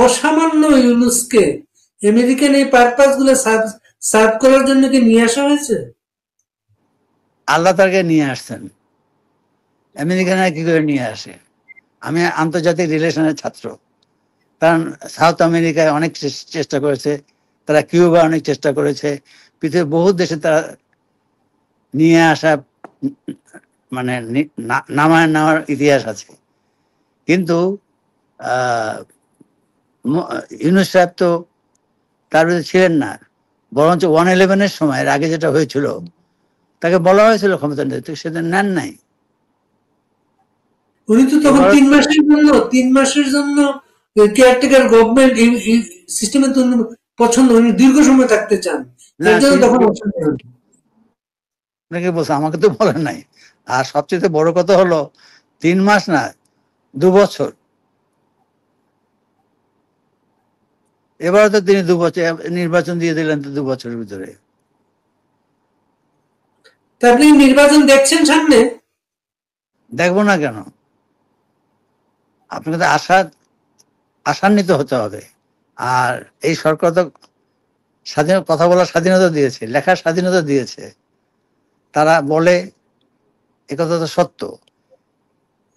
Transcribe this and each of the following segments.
অসামান্য ইউনুসকে আমেরিকান এই পারপাস গুলো সার্ভ করার জন্য কি নিয়ে আসা হয়েছে? আল্লাহ তাকে নিয়ে আসছেন, আমেরিকানরা কি করে নিয়ে আসে? আমি আন্তর্জাতিক রিলেশনের ছাত্র, কারণ সাউথ আমেরিকায় অনেক চেষ্টা করেছে, তারা কিউবা অনেক চেষ্টা করেছে, পৃথিবীর বহু দেশে তারা নিয়ে আসা মানে নামায় নেওয়ার ইতিহাস আছে। কিন্তু ইউনুস সাহেব তো তার বিরুদ্ধে ছিলেন না, বরঞ্চ 1/11 সময় এর আগে যেটা হয়েছিল তাকে বলা হয়েছিল ক্ষমতা নিতে, সেটা নেন নাই। উনি তো তখন 3 মাসের জন্য কেয়ারটেকার গভর্নমেন্ট সিস্টেমে তো পছন্দ, উনি দীর্ঘ সময় থাকতে চান, এর জন্য তখন আপনাকে বলছে, আমাকে তো বলেন নাই। আর সবচেয়ে বড় কথা হলো 3 মাস না, 2 বছর। এবারে তো তিনি 2 বছর নির্বাচন দিয়ে দিলেন, তো 2 বছরের ভিতরে। তা আপনি নির্বাচন দেখছেন সামনে? দেখবো না কেন? আপনাকে তো আশান্বিত হতে হবে। আর এই সরকার তো কথা বলার স্বাধীনতা দিয়েছে, লেখার স্বাধীনতা দিয়েছে। তারা বলে, একথা তো সত্য,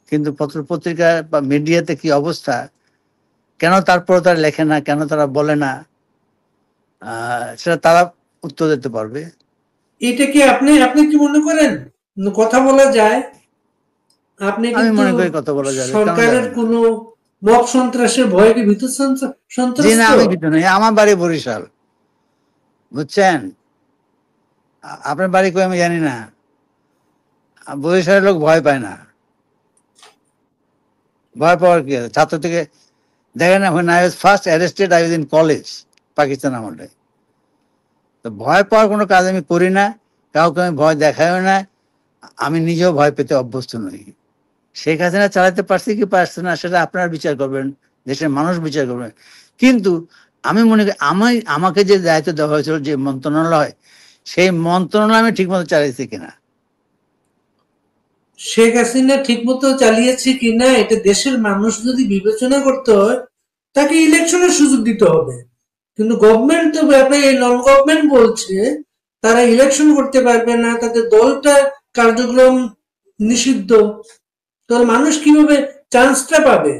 কিন্তু পত্র পত্রিকা বা মিডিয়াতে কি অবস্থা, কেন তারপরে তারা লেখে না, কেন তারা বলে না, সেটা তারা উত্তর দিতে পারবে। এটা কি আপনি কি মনে করেন কথা বলা যায়? আপনি আমি কিন্তু মনে করি কথা বলা যাবে, সরকারের কোনো মব সন্ত্রাসের ভয়ে কি ভীত জি না, সন্ত্রস্ত? আমি ভীত নই। আমার বাড়ি বরিশাল, বুঝছেন? আপনার বাড়ি কই আমি জানি না। বরিশালের লোক ভয় পায় না। ভয় পাওয়ার কি আছে? ছাত্র থেকে দেখেন না, when I was first arrested, I was in college, Pakistan আমলে। তো ভয় পাওয়ার কোনো কাজ আমি করি না, কাউকে আমি ভয় দেখাইও না, আমি নিজেও ভয় পেতে অভ্যস্ত নই। শেখ হাসিনা চালাতে পারছে কি পারছে না সেটা আপনারা বিচার করবেন, দেশের মানুষ বিচার করবেন। কিন্তু আমি মনে করি আমাকে যে দায়িত্ব দেওয়া হয়েছিল, যে মন্ত্রণালয়, সেই মন্ত্রণালয় আমি ঠিক মতো চালাইছি কিনা। শেখ হাসিনা ঠিক মতো চালিয়েছে কিনা এটা দেশের মানুষ যদি বিবেচনা করতে হয়, তাকে ইলেকশনের সুযোগ দিতে হবে। কিন্তু গভর্নমেন্ট তো আপনার এই নন গভর্নমেন্ট বলছে তারা ইলেকশন করতে পারবে না, তাদের দলটা কার্যক্রম নিষিদ্ধ, তাহলে মানুষ কিভাবে চান্সটা পাবে?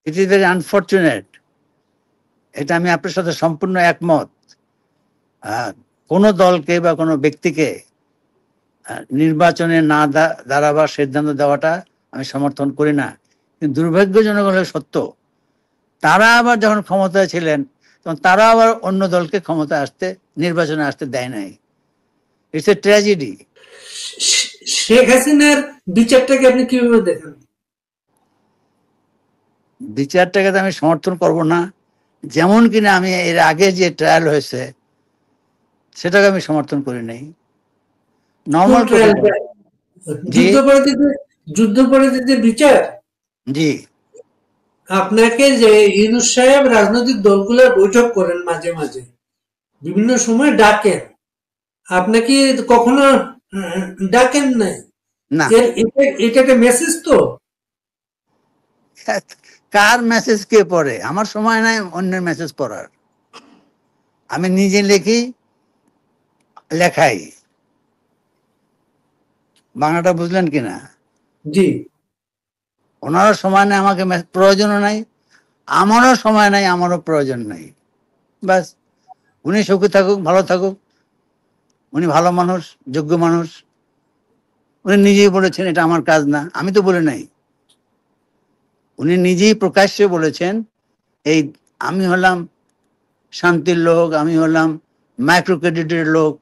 It is very unfortunate. এটা আমি আপনার সাথে সম্পূর্ণ একমত। কোনো দলকে বা কোনো ব্যক্তিকে নির্বাচনে না দাঁড়াবার সিদ্ধান্ত দেওয়াটা আমি সমর্থন করি না। কিন্তু দুর্ভাগ্যজনক হলে সত্য, তারা আবার যখন ক্ষমতায় ছিলেন তখন তারা আবার অন্য দলকে ক্ষমতায় নির্বাচনে আসতে দেয় নাই। It's a tragedy. শেখ হাসিনার বিচারটাকে আপনি কিভাবে দেখেন? বিচারটাকে তো আমি সমর্থন করব না, যেমন কিনা আমি এর আগে যে ট্রায়াল হয়েছে সেটাকে আমি সমর্থন করি নাই। নর্মাল যুদ্ধাপরাধীদের বিচার। জি, আপনাকে যে ইউনূস সাহেব রাজনৈতিক দলগুলোর বৈঠক করেন মাঝে মাঝে, বিভিন্ন সময় ডাকেন, আপনাকে কখনো ডাকেন নাই? না। এটা একটা মেসেজ তো। কার মেসেজ কে পড়ে? আমার সময় নাই অন্যের মেসেজ পড়ার। আমি নিজে লিখি, লেখাই। বাংলাটা বুঝলেন কিনা? জি। ওনারও সময় নেই, আমাকে প্রয়োজনও নাই, আমারও সময় নাই, আমারও প্রয়োজন নাই। ব্যাস, উনি সুখী থাকুক, ভালো থাকুক। উনি ভালো মানুষ, যোগ্য মানুষ। উনি নিজেই বলেছেন এটা আমার কাজ না, আমি তো বলি নাই। উনি নিজেই প্রকাশ্যে বলেছেন, এই আমি হলাম শান্তির লোক, আমি হলাম মাইক্রো ক্রেডিটের লোক,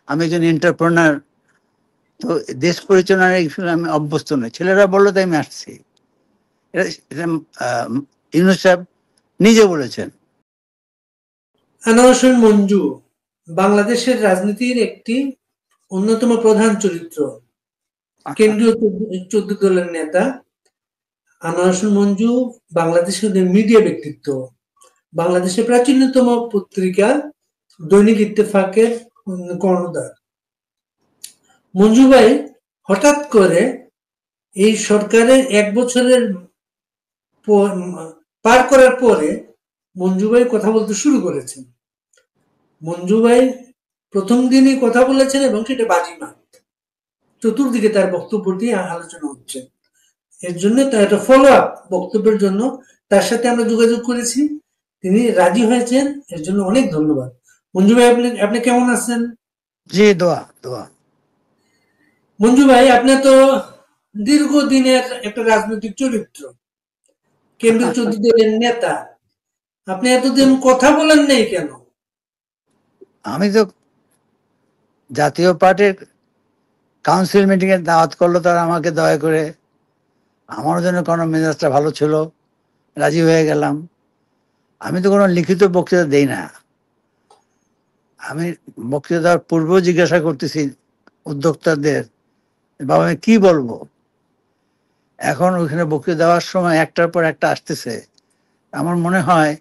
আমি একজন এন্টারপ্রেনার, তো দেশ পরিচালনার আমি অভ্যস্ত নই। ছেলেরা বললো তাই আমি আসছি। ইউনূস সাহেব নিজে বলেছেন। আনোয়ার হোসেন মঞ্জু বাংলাদেশের রাজনীতির একটি অন্যতম প্রধান চরিত্র, কেন্দ্রীয় 14 দলের নেতা। আনোয়ার হোসেন মঞ্জু বাংলাদেশের মিডিয়া ব্যক্তিত্ব, বাংলাদেশের প্রাচীনতম পত্রিকা দৈনিক ইত্তেফাকের কর্ণধার। মঞ্জু ভাই হঠাৎ করে এই সরকারের 1 বছরের পার করার পরে মঞ্জু ভাই কথা বলতে শুরু করেছেন। মঞ্জু ভাই প্রথম দিনই কথা বলেছেন এবং সেটা বাজিমাত। চতুর্দিকে তার বক্তব্যটি আলোচনা হচ্ছে। এর জন্য তার একটা ফলো আপ বক্তব্যের জন্য তার সাথে আমরা যোগাযোগ করেছি। তিনি রাজি হয়েছেন, এর জন্য অনেক ধন্যবাদ। মঞ্জু ভাই, আপনি আপনি কেমন আছেন? জি, দোয়া দোয়া। মঞ্জু ভাই, আপনি তো দীর্ঘদিনের একটা রাজনৈতিক চরিত্র, কেন্দ্রীয় 14 দলের নেতা। আপনি এতদিন কথা বলেন নাই কেন? আমি তো জাতীয় পার্টির কাউন্সিল মিটিং এর দাওয়াত করলো, তারা আমাকে দয়া করে। আমার জন্য কোনো মেজাজটা ভালো ছিল, রাজি হয়ে গেলাম। আমি তো কোনো লিখিত বক্তৃতা দেই না। আমি বক্তৃতা দেওয়ার পূর্বেও জিজ্ঞাসা করতেছি উদ্যোক্তাদের, বাবা আমি কি বলবো। এখন ওইখানে বক্তৃতা দেওয়ার সময় একটার পর একটা আসতেছে, আমার মনে হয়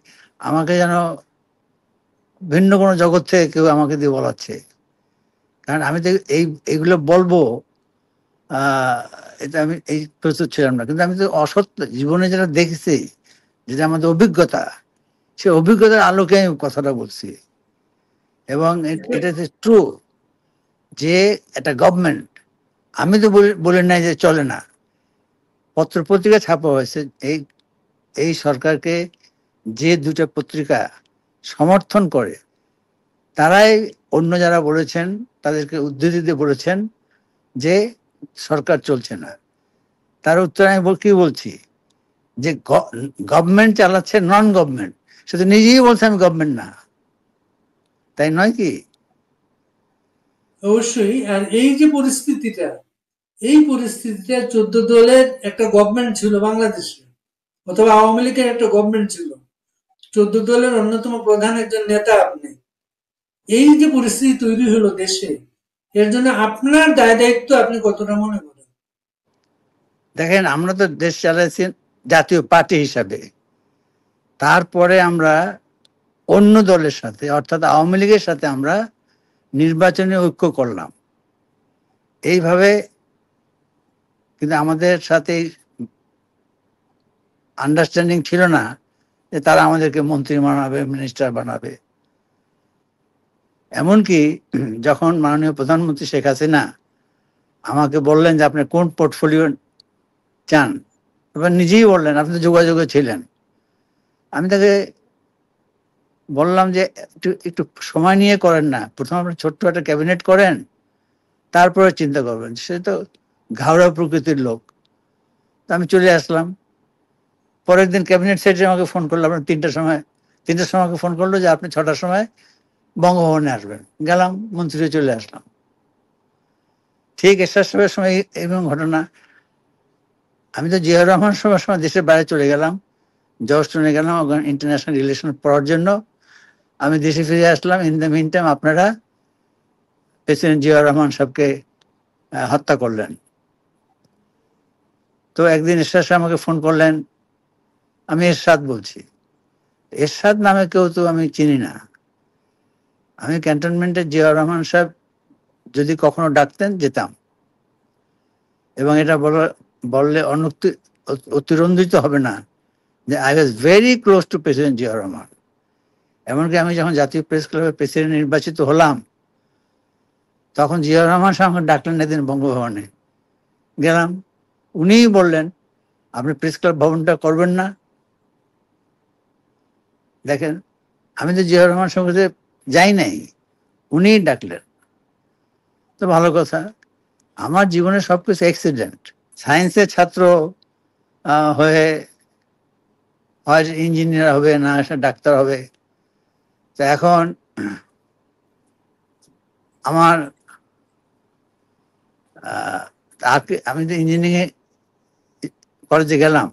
আমাকে যেন ভিন্ন কোনো জগৎ থেকে কেউ আমাকে দিয়ে বলাচ্ছে। কারণ আমি তো এইগুলো বলবো, আহ এটা আমি এই প্রস্তুত ছিলাম না। কিন্তু আমি তো অসত্য জীবনে যেটা দেখেছি, যেটা আমাদের অভিজ্ঞতা, সে অভিজ্ঞতার আলোকে আমি কথাটা বলছি। এবং এটা ট্রু যে একটা গভর্নমেন্ট, আমি তো বলি নাই যে চলে না। পত্র পত্রিকা ছাপা হয়েছে, এই এই সরকারকে যে দুটা পত্রিকা সমর্থন করে, তারাই অন্য যারা বলেছেন তাদেরকে উদ্ধৃতি দিয়ে বলেছেন যে সরকার চলছে না। তার উত্তরে আমি কি বলছি, যে গভর্নমেন্ট চালাচ্ছে নন গভর্নমেন্ট। সে তো নিজেই বলছে আমি গভর্নমেন্ট না, তাই নয় কি? অবশ্যই। আর এই যে পরিস্থিতিটা, এই পরিস্থিতিটা 14 দলের একটা গভর্নমেন্ট ছিল বাংলাদেশে, অথবা আওয়ামী লীগের একটা গভর্নমেন্ট ছিল। 14 দলের অন্যতম প্রধান একজন নেতা আপনি। এই যে পরিস্থিতি তৈরি হলো দেশে, এর জন্য আপনার দায় দায়িত্ব আপনি কতটা মনে করেন? দেখেন, আমরা তো দেশ চালাইছি জাতীয় পার্টি হিসাবে। তারপরে আমরা অন্য দলের সাথে, অর্থাৎ আওয়ামী লীগের সাথে আমরা নির্বাচনে ঐক্য করলাম। এইভাবে কিন্তু আমাদের সাথে আন্ডারস্ট্যান্ডিং ছিল না যে তারা আমাদেরকে মন্ত্রী বানাবে, মিনিস্টার বানাবে। এমনকি যখন মাননীয় প্রধানমন্ত্রী শেখ হাসিনা আমাকে বললেন যে আপনি কোন পোর্টফোলিও চান, এবার নিজেই বললেন, আপনি তো যোগাযোগে ছিলেন। আমি তাকে বললাম যে একটু একটু সময় নিয়ে করেন না, প্রথম আপনি ছোট্ট একটা ক্যাবিনেট করেন, তারপরে চিন্তা করবেন। সে তো ঘাওড়া প্রকৃতির লোক। তো আমি চলে আসলাম। পরের দিন ক্যাবিনেট সেক্রেটারি আমাকে ফোন করলো, আপনার 3টার সময়। 3টার সময় আমাকে ফোন করলো যে আপনি 6টার সময় বঙ্গভবনে আসবেন। গেলাম, মন্ত্রী চলে আসলাম। ঠিক এসার সময় এবং ঘটনা। আমি তো জিয়াউর রহমান সবার সময় দেশের বাইরে চলে গেলাম, জর্জটনে গেলাম ইন্টারন্যাশনাল রিলেশন পড়ার জন্য। আমি দেশে ফিরে আসলাম। ইন দ্য মিন টাইম আপনারা প্রেসিডেন্ট জিয়াউর রহমান সাহেবকে হত্যা করলেন। তো একদিন এরশাদ সাহেব আমাকে ফোন করলেন, আমি এরশাদ বলছি। এরশাদ নামে কেউ তো আমি চিনি না। আমি ক্যান্টনমেন্টের জিয়াউর রহমান সাহেব যদি কখনো ডাকতেন যেতাম, এবং এটা বললে অতিরঞ্জিত হবে না যে I was very close to president Ziaur Rahman. এমনকি আমি যখন জাতীয় প্রেস ক্লাবের প্রেসিডেন্ট নির্বাচিত হলাম, তখন জিয়াউর রহমান সাহেব আমাকে ডাকলেন একদিন বঙ্গভবনে। গেলাম, উনিই বললেন আপনি প্রেস ক্লাব ভবনটা করবেন না। দেখেন, আমি তো জিয়াউর রহমান সঙ্গে যাই নাই, উনিই ডাকলেন। তো ভালো কথা। আমার জীবনে সবকিছু অ্যাক্সিডেন্ট। সায়েন্সের ছাত্র হয়ে হয় ইঞ্জিনিয়ার হবে, না ডাক্তার হবে। তো এখন আমার আমি তো ইঞ্জিনিয়ারিং কলেজে গেলাম,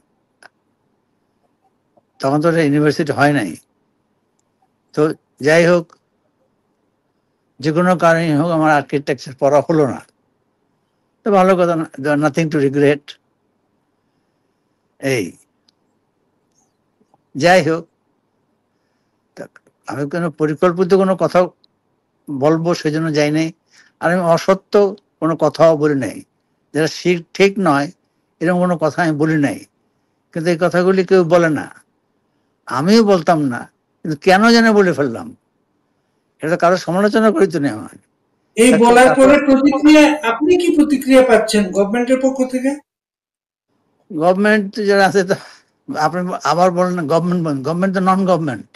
তখন তো ইউনিভার্সিটি হয় নাই। তো যাই হোক, যে কোনো কারণে হোক আমার আর্কিটেকচার পড়া হলো না। তো ভালো কথা, নাথিং টু রিগ্রেট। এই যাই হোক, আমি কোনো পরিকল্পিত কোনো কথা বলবো সেজন্য যাই নাই। আর আমি অসত্য কোনো কথাও বলি নাই, যেটা ঠিক নয় এরকম কোনো কথা আমি বলি নাই। কিন্তু এই কথাগুলি কেউ বলে না। আমিও বলতাম না, কিন্তু কেন জানে বলে ফেললাম। এটা কারো সমালোচনা করি তো না আমার। এই তারপর বলার তারপর পরে প্রতিক্রিয়া, আপনি কি প্রতিক্রিয়া পাচ্ছেন গভর্নমেন্টের পক্ষ থেকে? গভর্নমেন্ট যারা আছে তো, আপনি আবার বলেন না গভর্নমেন্ট, গভর্নমেন্ট তো নন গভর্নমেন্ট।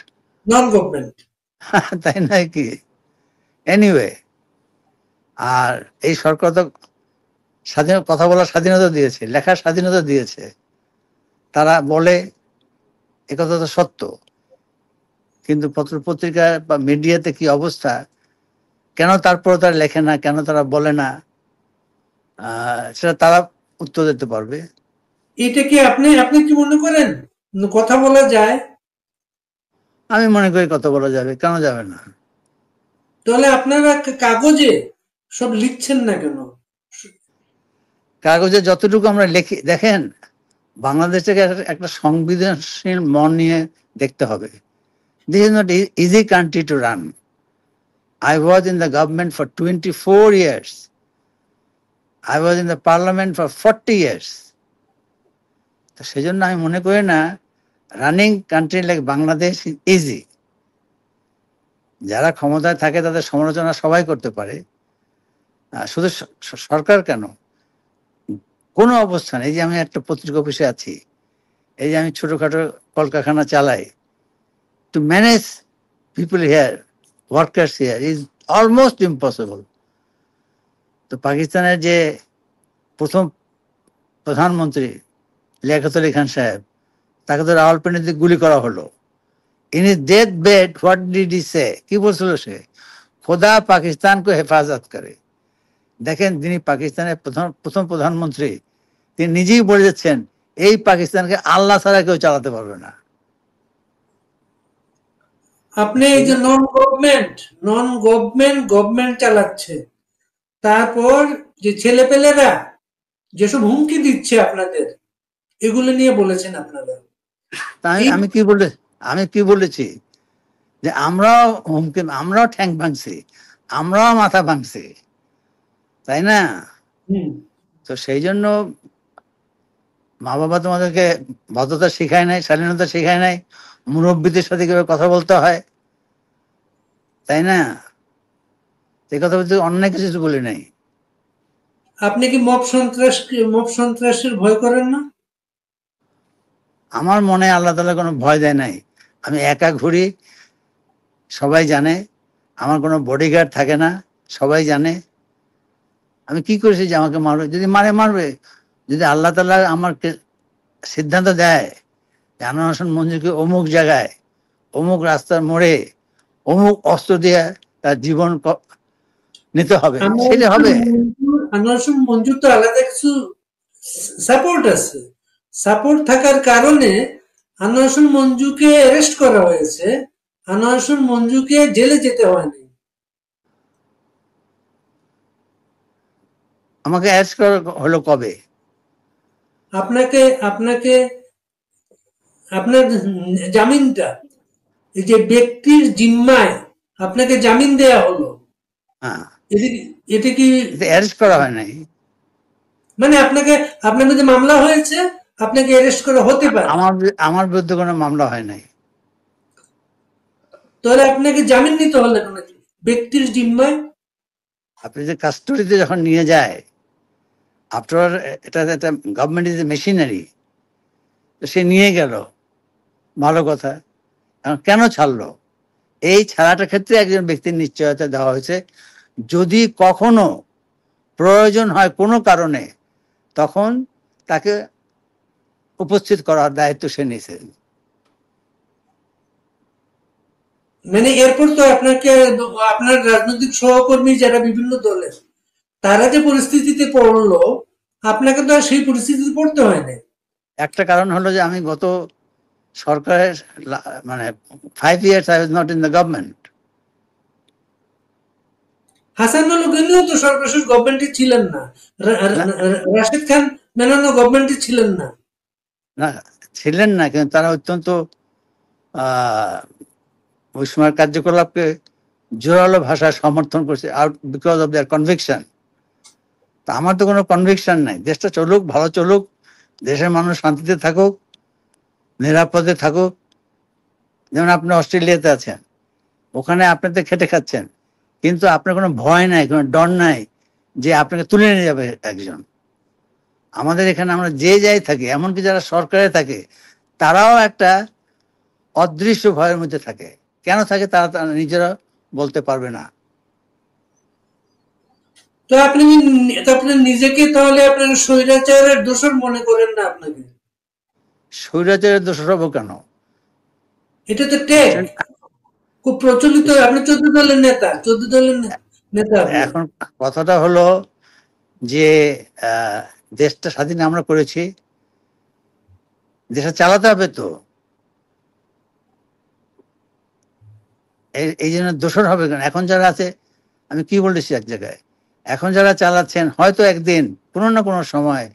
Non government. তাই নয় কি? এনিওয়ে, আর এই সরকার তো স্বাধীন কথা বলার স্বাধীনতা দিয়েছে, লেখার স্বাধীনতা দিয়েছে। তারা বলে, একথা তো সত্য, কিন্তু পত্র পত্রিকা বা মিডিয়াতে কি অবস্থা, কেন তারপর তারা লেখে না, কেন তারা বলে না, সেটা তারা উত্তর দিতে পারবে। এটা কি আপনি আপনি কি মনে করেন কথা বলা যায়? আমি মনে করি কথা বলা যাবে, কেন যাবে না? তাহলে আপনারা কাগজে সব লিখছেন না কেন? কাগজে যতটুকু আমরা লিখি, দেখেন বাংলাদেশকে একটা সংবেদনশীল মন নিয়ে দেখতে হবে। This is not easy country to run. I was in the government for 24 years. I was in the parliament for 40 years. তো সেই জন্য আমি মনে করি না running country like Bangladesh easy. যারা ক্ষমতায় থাকে তাদের সমালোচনা সবাই করতে পারে, শুধু সরকার কেন, কোনো অবস্থান। এই যে আমি একটা পত্রিকা অফিসে আছি, এই যে আমি ছোটখাটো কলকারখানা চালাই, to manage people here, workers here is almost impossible. তো পাকিস্তানের যে প্রথম প্রধানমন্ত্রী লিয়াকত আলী খান সাহেব, তাকে তো রাওয়ালপিন্ডিতে গুলি করা হলো। In his death bed what did he say? কি বলছিল সে? খোদা পাকিস্তানকে হেফাজত করে। দেখেন, তিনি পাকিস্তানের প্রথম প্রধানমন্ত্রী, তিনি নিজেই বলে যাচ্ছেন এই পাকিস্তানকে আল্লাহ ছাড়া কেউ চালাতে পারবে না। আপনি এই যে গভর্নমেন্ট চালাচ্ছে, তারপর যে ছেলেপেলেরা যেসব হুমকি দিচ্ছে আপনাদের, এগুলো নিয়ে বলেছেন আপনারা। তাই এই আমি কি বলেছি যে আমরাও হুমকি, আমরাও ঠ্যাং ভাঙছি, আমরাও মাথা ভাঙছি, তাই না? হুম, তো সেই জন্য মা বাবা তোমাদেরকে ভদ্রতা শেখায় নাই, স্বাধীনতা শেখায় নাই, মুরব্বীদের সাথে কিভাবে কথা বলতে হয়, তাই না? এই কথা বলতে অন্য কিছু বলি নাই। আপনি কি মব সন্ত্রাসের ভয় করেন না? আমার মনে আল্লাহ তাআলা কোনো ভয় দেয় নাই। আমি একা ঘুরি, সবাই জানে। আমার কোনো বডিগার্ড থাকে না, সবাই জানে। আমি কি করেছি যে আমাকে মারবে? যদি মারে মারবে। যদি আল্লাহ তাআলা আমাকে সিদ্ধান্ত দেয় যে আনোয়ার হোসেন মঞ্জুকে অমুক জায়গায়, অমুক রাস্তার মোড়ে, অমুক অস্ত্র দিয়ে তার জীবন নিতে হবে, সেটা হবে। আনোয়ার হোসেন মঞ্জুর তো আলাদা কিছু সাপোর্ট আছে। সাপোর্ট থাকার কারণে আনোয়ার হোসেন মঞ্জুকে অ্যারেস্ট করা হয়েছে, আনোয়ার হোসেন মঞ্জুকে জেলে যেতে হয়নি। আমাকে অ্যারেস্ট করা হলো কবে? আপনাকে আপনাকে আপনার জামিনটা, এই যে ব্যক্তির জিম্মায় আপনাকে জামিন দেয়া হলো, হ্যাঁ, এটা এটা কি অ্যারেস্ট করা হয় নাই। মানে আপনার বিরুদ্ধে মামলা হয়েছে, আপনাকে অ্যারেস্ট করা হতে পারে, আমার বিরুদ্ধে কোনো মামলা হয় নাই। তাহলে আপনাকে জামিন নিতে হলো কেন ব্যক্তির জিম্মায়? আপনি যে কাস্টডিতে যখন নিয়ে যায়, আফটার, এটা একটা গভর্নমেন্ট ইজ এ মেশিনারি, তো সে নিয়ে গেল, ভালো কথা। এখন কেন ছাড়লো? এই ছাড়াটার ক্ষেত্রে একজন ব্যক্তির নিশ্চয়তা দেওয়া হয়েছে, যদি কখনো প্রয়োজন হয় কোনো কারণে, তখন তাকে উপস্থিত করার দায়িত্ব সে নিয়েছে। মানে এরপর তো আপনাকে, আপনার রাজনৈতিক সহকর্মী যারা বিভিন্ন দলের, তারা যে পরিস্থিতিতে পড়লো, আপনাকে তো আর সেই পরিস্থিতিতে পড়তে হয় না। একটা কারণ হলো যে আমি গত সরকারের মানে 5 years I was not in the government. Hasanul হকেও তো সর্বশেষ গভর্নমেন্টে ছিলেন না, না, রাশেদ খান মেননও গভর্নমেন্টে ছিলেন না। না, ছিলেন না, কিন্তু তারা অত্যন্ত আহ ওই সময়ের কার্যকলাপকে জোরালো ভাষায় সমর্থন করছে, out because of their conviction. তা আমার তো কোনো কনভিকশন নাই। দেশটা চলুক, ভালো চলুক, দেশের মানুষ শান্তিতে থাকুক, নিরাপদে থাকুক, যেমন আপনি অস্ট্রেলিয়াতে আছেন, ওখানে আপনি তো খেটে খাচ্ছেন, কিন্তু আপনার কোনো ভয় নাই, কোনো ডর নাই যে আপনাকে তুলে নিয়ে যাবে একজন। আমাদের এখানে আমরা যে যাই থাকি, এমনকি যারা সরকারে থাকে, তারাও একটা অদৃশ্য ভয়ের মধ্যে থাকে। কেন থাকে তারা তারা নিজেরা বলতে পারবে না। তো আপনি নিজেকে তাহলে আপনার স্বৈরাচারের দোষর মনে করেন না আপনাকে? স্বৈরাচারের দোষর হবো কেন? এটা তো টেক, খুব প্রচলিত। আপনি 14 দলের নেতা, 14 দলের নেতা আপনি। এখন কথাটা হলো যে আহ, দেশটা স্বাধীন আমরা করেছি, দেশটা চালাতে হবে তো। এই জন্য দোষর হবে কেন? এখন যারা আছে, আমি কি বলেছি এক জায়গায়, এখন যারা চালাচ্ছেন হয়তো একদিন কোনো না কোনো সময়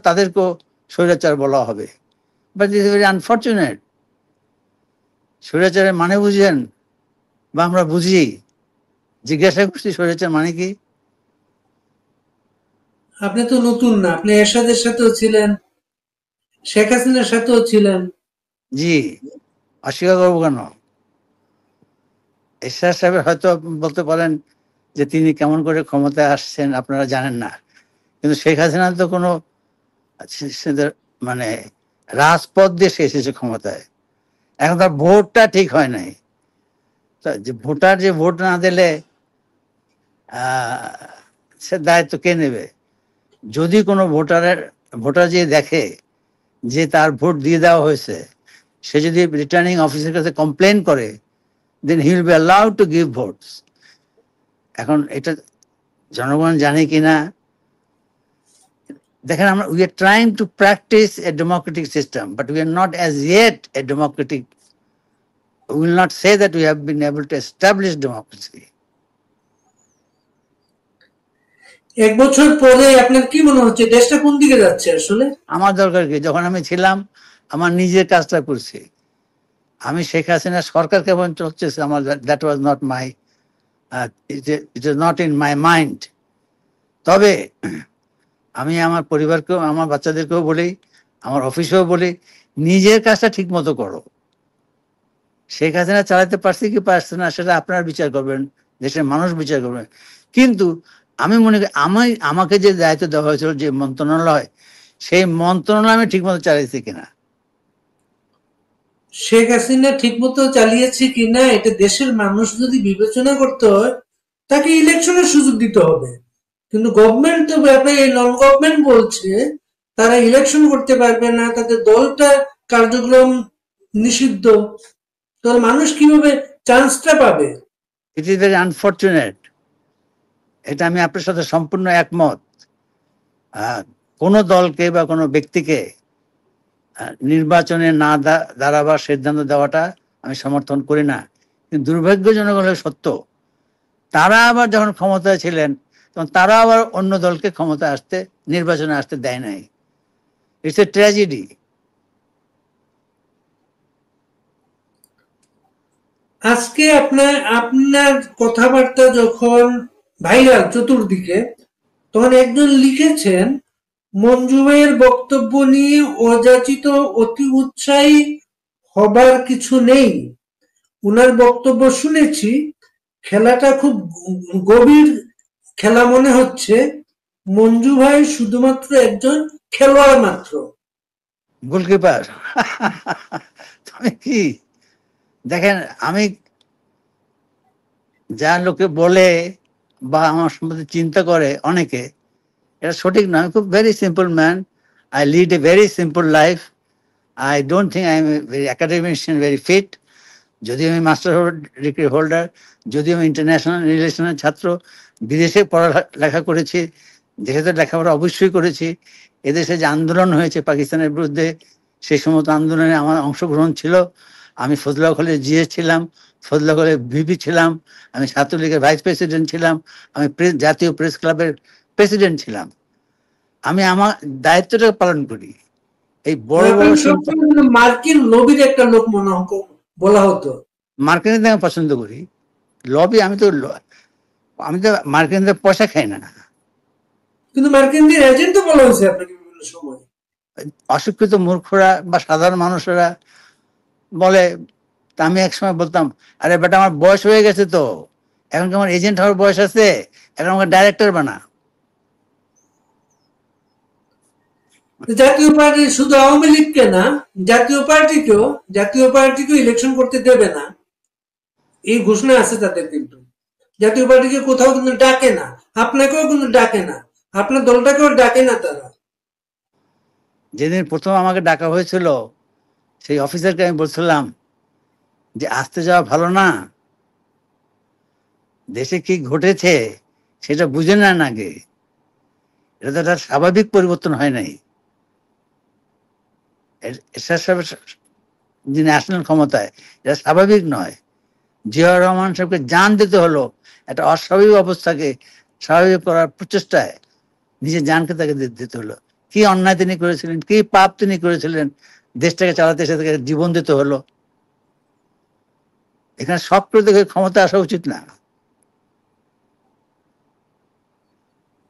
তাদেরকেও স্বৈরাচার বলা হবে। But it's very unfortunate. স্বৈরাচারের মানে বুঝেন? বা আমরা বুঝি? জিজ্ঞাসা করছি স্বৈরাচার মানে কি? আপনি তো নতুন না, আপনি এরশাদের সাথেও ছিলেন, শেখ হাসিনার সাথেও ছিলেন। জি, অস্বীকার করবো কেন? এরশাদ সাহেবের হয়তো বলতে পারেন যে তিনি কেমন করে ক্ষমতায় আসছেন আপনারা জানেন না, কিন্তু শেখ হাসিনা তো কোনো মানে রাজপথ দিয়ে সে এসেছে ক্ষমতায়। এখন তার ভোটটা ঠিক হয় নাই। তা যে ভোটার যে ভোট না দিলে আহ, সে দায়িত্ব কে নেবে? যদি কোনো ভোটার যে দেখে যে তার ভোট দিয়ে দেওয়া হয়েছে, সে যদি রিটার্নিং অফিসের কাছে কমপ্লেন করে, then he will be allowed to give votes. এখন এটা জনগণ জানে কিনা দেখেন, আমরা we are trying to practise a democratic system, but we are not as yet a democratic, we will not say that we have been able to establish democracy. 1 বছর পরে আপনার কি মনে হচ্ছে দেশটা কোন দিকে যাচ্ছে আসলে? আমার দরকার কি? যখন আমি ছিলাম আমার নিজের কাজটা করছি। আমি শেখ হাসিনা সরকার কেমন চলছে আমার, that was not my, it is not in my mind. তবে আমি আমার পরিবারকেও, আমার বাচ্চাদেরকেও বলি, আমার অফিসেও বলি, নিজের কাজটা ঠিক মতো করো। শেখ হাসিনা চালাতে পারছে কি পারছে না সেটা আপনারা বিচার করবেন, দেশের মানুষ বিচার করবেন। কিন্তু আমি মনে করি আমাকে যে দায়িত্ব দেওয়া হয়েছিল, যে মন্ত্রণালয়, সেই মন্ত্রণালয় আমি ঠিক মতো চালাইছি কিনা। শেখ হাসিনা ঠিকমতো চালিয়েছে কিনা এটা দেশের মানুষ যদি বিবেচনা করতে হয়, তাকে ইলেকশনের সুযোগ দিতে হবে। কিন্তু গভর্নমেন্ট তো, আপনার এই নন গভর্নমেন্ট বলছে তারা ইলেকশন করতে পারবে না, তাদের দলটা কার্যক্রম নিষিদ্ধ। তাহলে মানুষ কিভাবে চান্সটা পাবে? It is very unfortunate. এটা আমি আপনার সাথে সম্পূর্ণ একমত। কোনো দলকে বা কোনো ব্যক্তিকে নির্বাচনে না দাঁড়াবার সিদ্ধান্ত দেওয়াটা আমি সমর্থন করি না। কিন্তু দুর্ভাগ্যজনক হলে সত্য, তারা আবার যখন ক্ষমতায় ছিলেন তখন তারা আবার অন্য দলকে ক্ষমতায় আসতে, নির্বাচনে আসতে দেয় নাই। It's a tragedy. আজকে আপনার আপনার কথাবার্তা যখন ভাইরাল চতুর্দিকে, তখন একজন লিখেছেন মঞ্জু ভাইয়ের বক্তব্য নিয়ে অযাচিত অতি উৎসাহী হবার কিছু নেই। উনার বক্তব্য শুনেছি, খেলাটা খুব গভীর খেলা মনে হচ্ছে। মঞ্জু ভাই শুধুমাত্র একজন খেলোয়াড় মাত্র। গোলকিপার। তুমি কি দেখেন, আমি যা লোকে বলে বা আমার সম্বন্ধে চিন্তা করে অনেকে, এটা সঠিক নয়। খুব very simple man, I lead a very simple life. I don't think I am very academician, very fit. যদিও আমি মাস্টার ডিগ্রি হোল্ডার, যদিও আমি ইন্টারন্যাশনাল রিলেশনের ছাত্র, বিদেশে পড়ালেখা করেছি, দেশে তো লেখাপড়া অবশ্যই করেছি। এদেশে যে আন্দোলন হয়েছে পাকিস্তানের বিরুদ্ধে, সেই সমস্ত আন্দোলনে আমার অংশগ্রহণ ছিল। আমি ফজলা কলেজ জিএস ছিলাম, ফজলা কলেজ ভিপি ছিলাম, আমি ছাত্রলীগের ভাইস প্রেসিডেন্ট ছিলাম, আমি জাতীয় প্রেস ক্লাবের প্রেসিডেন্ট ছিলাম। আমি আমার দায়িত্বটা পালন করি। এই বড় বড় চিন্তা, মার্কিন লবির একটা লোক মনে বলা হতো। মার্কেটিং আমি পছন্দ করি। লবি, আমি তো মার্কিনদের পয়সা খাই না। কিন্তু মার্কিনদের এজেন্ট তো বলা হয়েছে আপনাকে বিভিন্ন সময়। অশিক্ষিত মূর্খরা বা সাধারণ মানুষেরা বলে তা আমি একসময় বলতাম, আরে বেটা আমার বয়স হয়ে গেছে তো, এখন কি আমার এজেন্ট হওয়ার বয়স আছে? এখন আমাকে ডাইরেক্টর বানা। জাতীয় পার্টি শুধু আওয়ামী লীগকে না, জাতীয় পার্টিকেও ইলেকশন করতে দেবে না, এই ঘোষণা আছে তাদের। কিন্তু জাতীয় পার্টিকে কোথাও কিন্তু ডাকে না, আপনাকেও কিন্তু ডাকে না, আপনার দলটাকেও ডাকে না তারা। যেদিন প্রথম আমাকে ডাকা হয়েছিল, সেই অফিসারকে আমি বলছিলাম যে আসতে যাওয়া ভালো না, দেশে কি ঘটেছে সেটা বুঝে নেন আগে। এটা তো একটা স্বাভাবিক পরিবর্তন হয় নাই। যিনি আসলেন ক্ষমতায়, এটা স্বাভাবিক নয়। জিয়াউর রহমান সাহেবকে জান দিতে হলো একটা অস্বাভাবিক অবস্থাকে স্বাভাবিক করার প্রচেষ্টায়, নিজের জানকে তাকে দিতে হলো। কি অন্যায় তিনি করেছিলেন, কি পাপ তিনি করেছিলেন, দেশটাকে চালাতে এসে তাকে জীবন দিতে হলো। এখানে সব করে দেখে ক্ষমতা আসা উচিত না।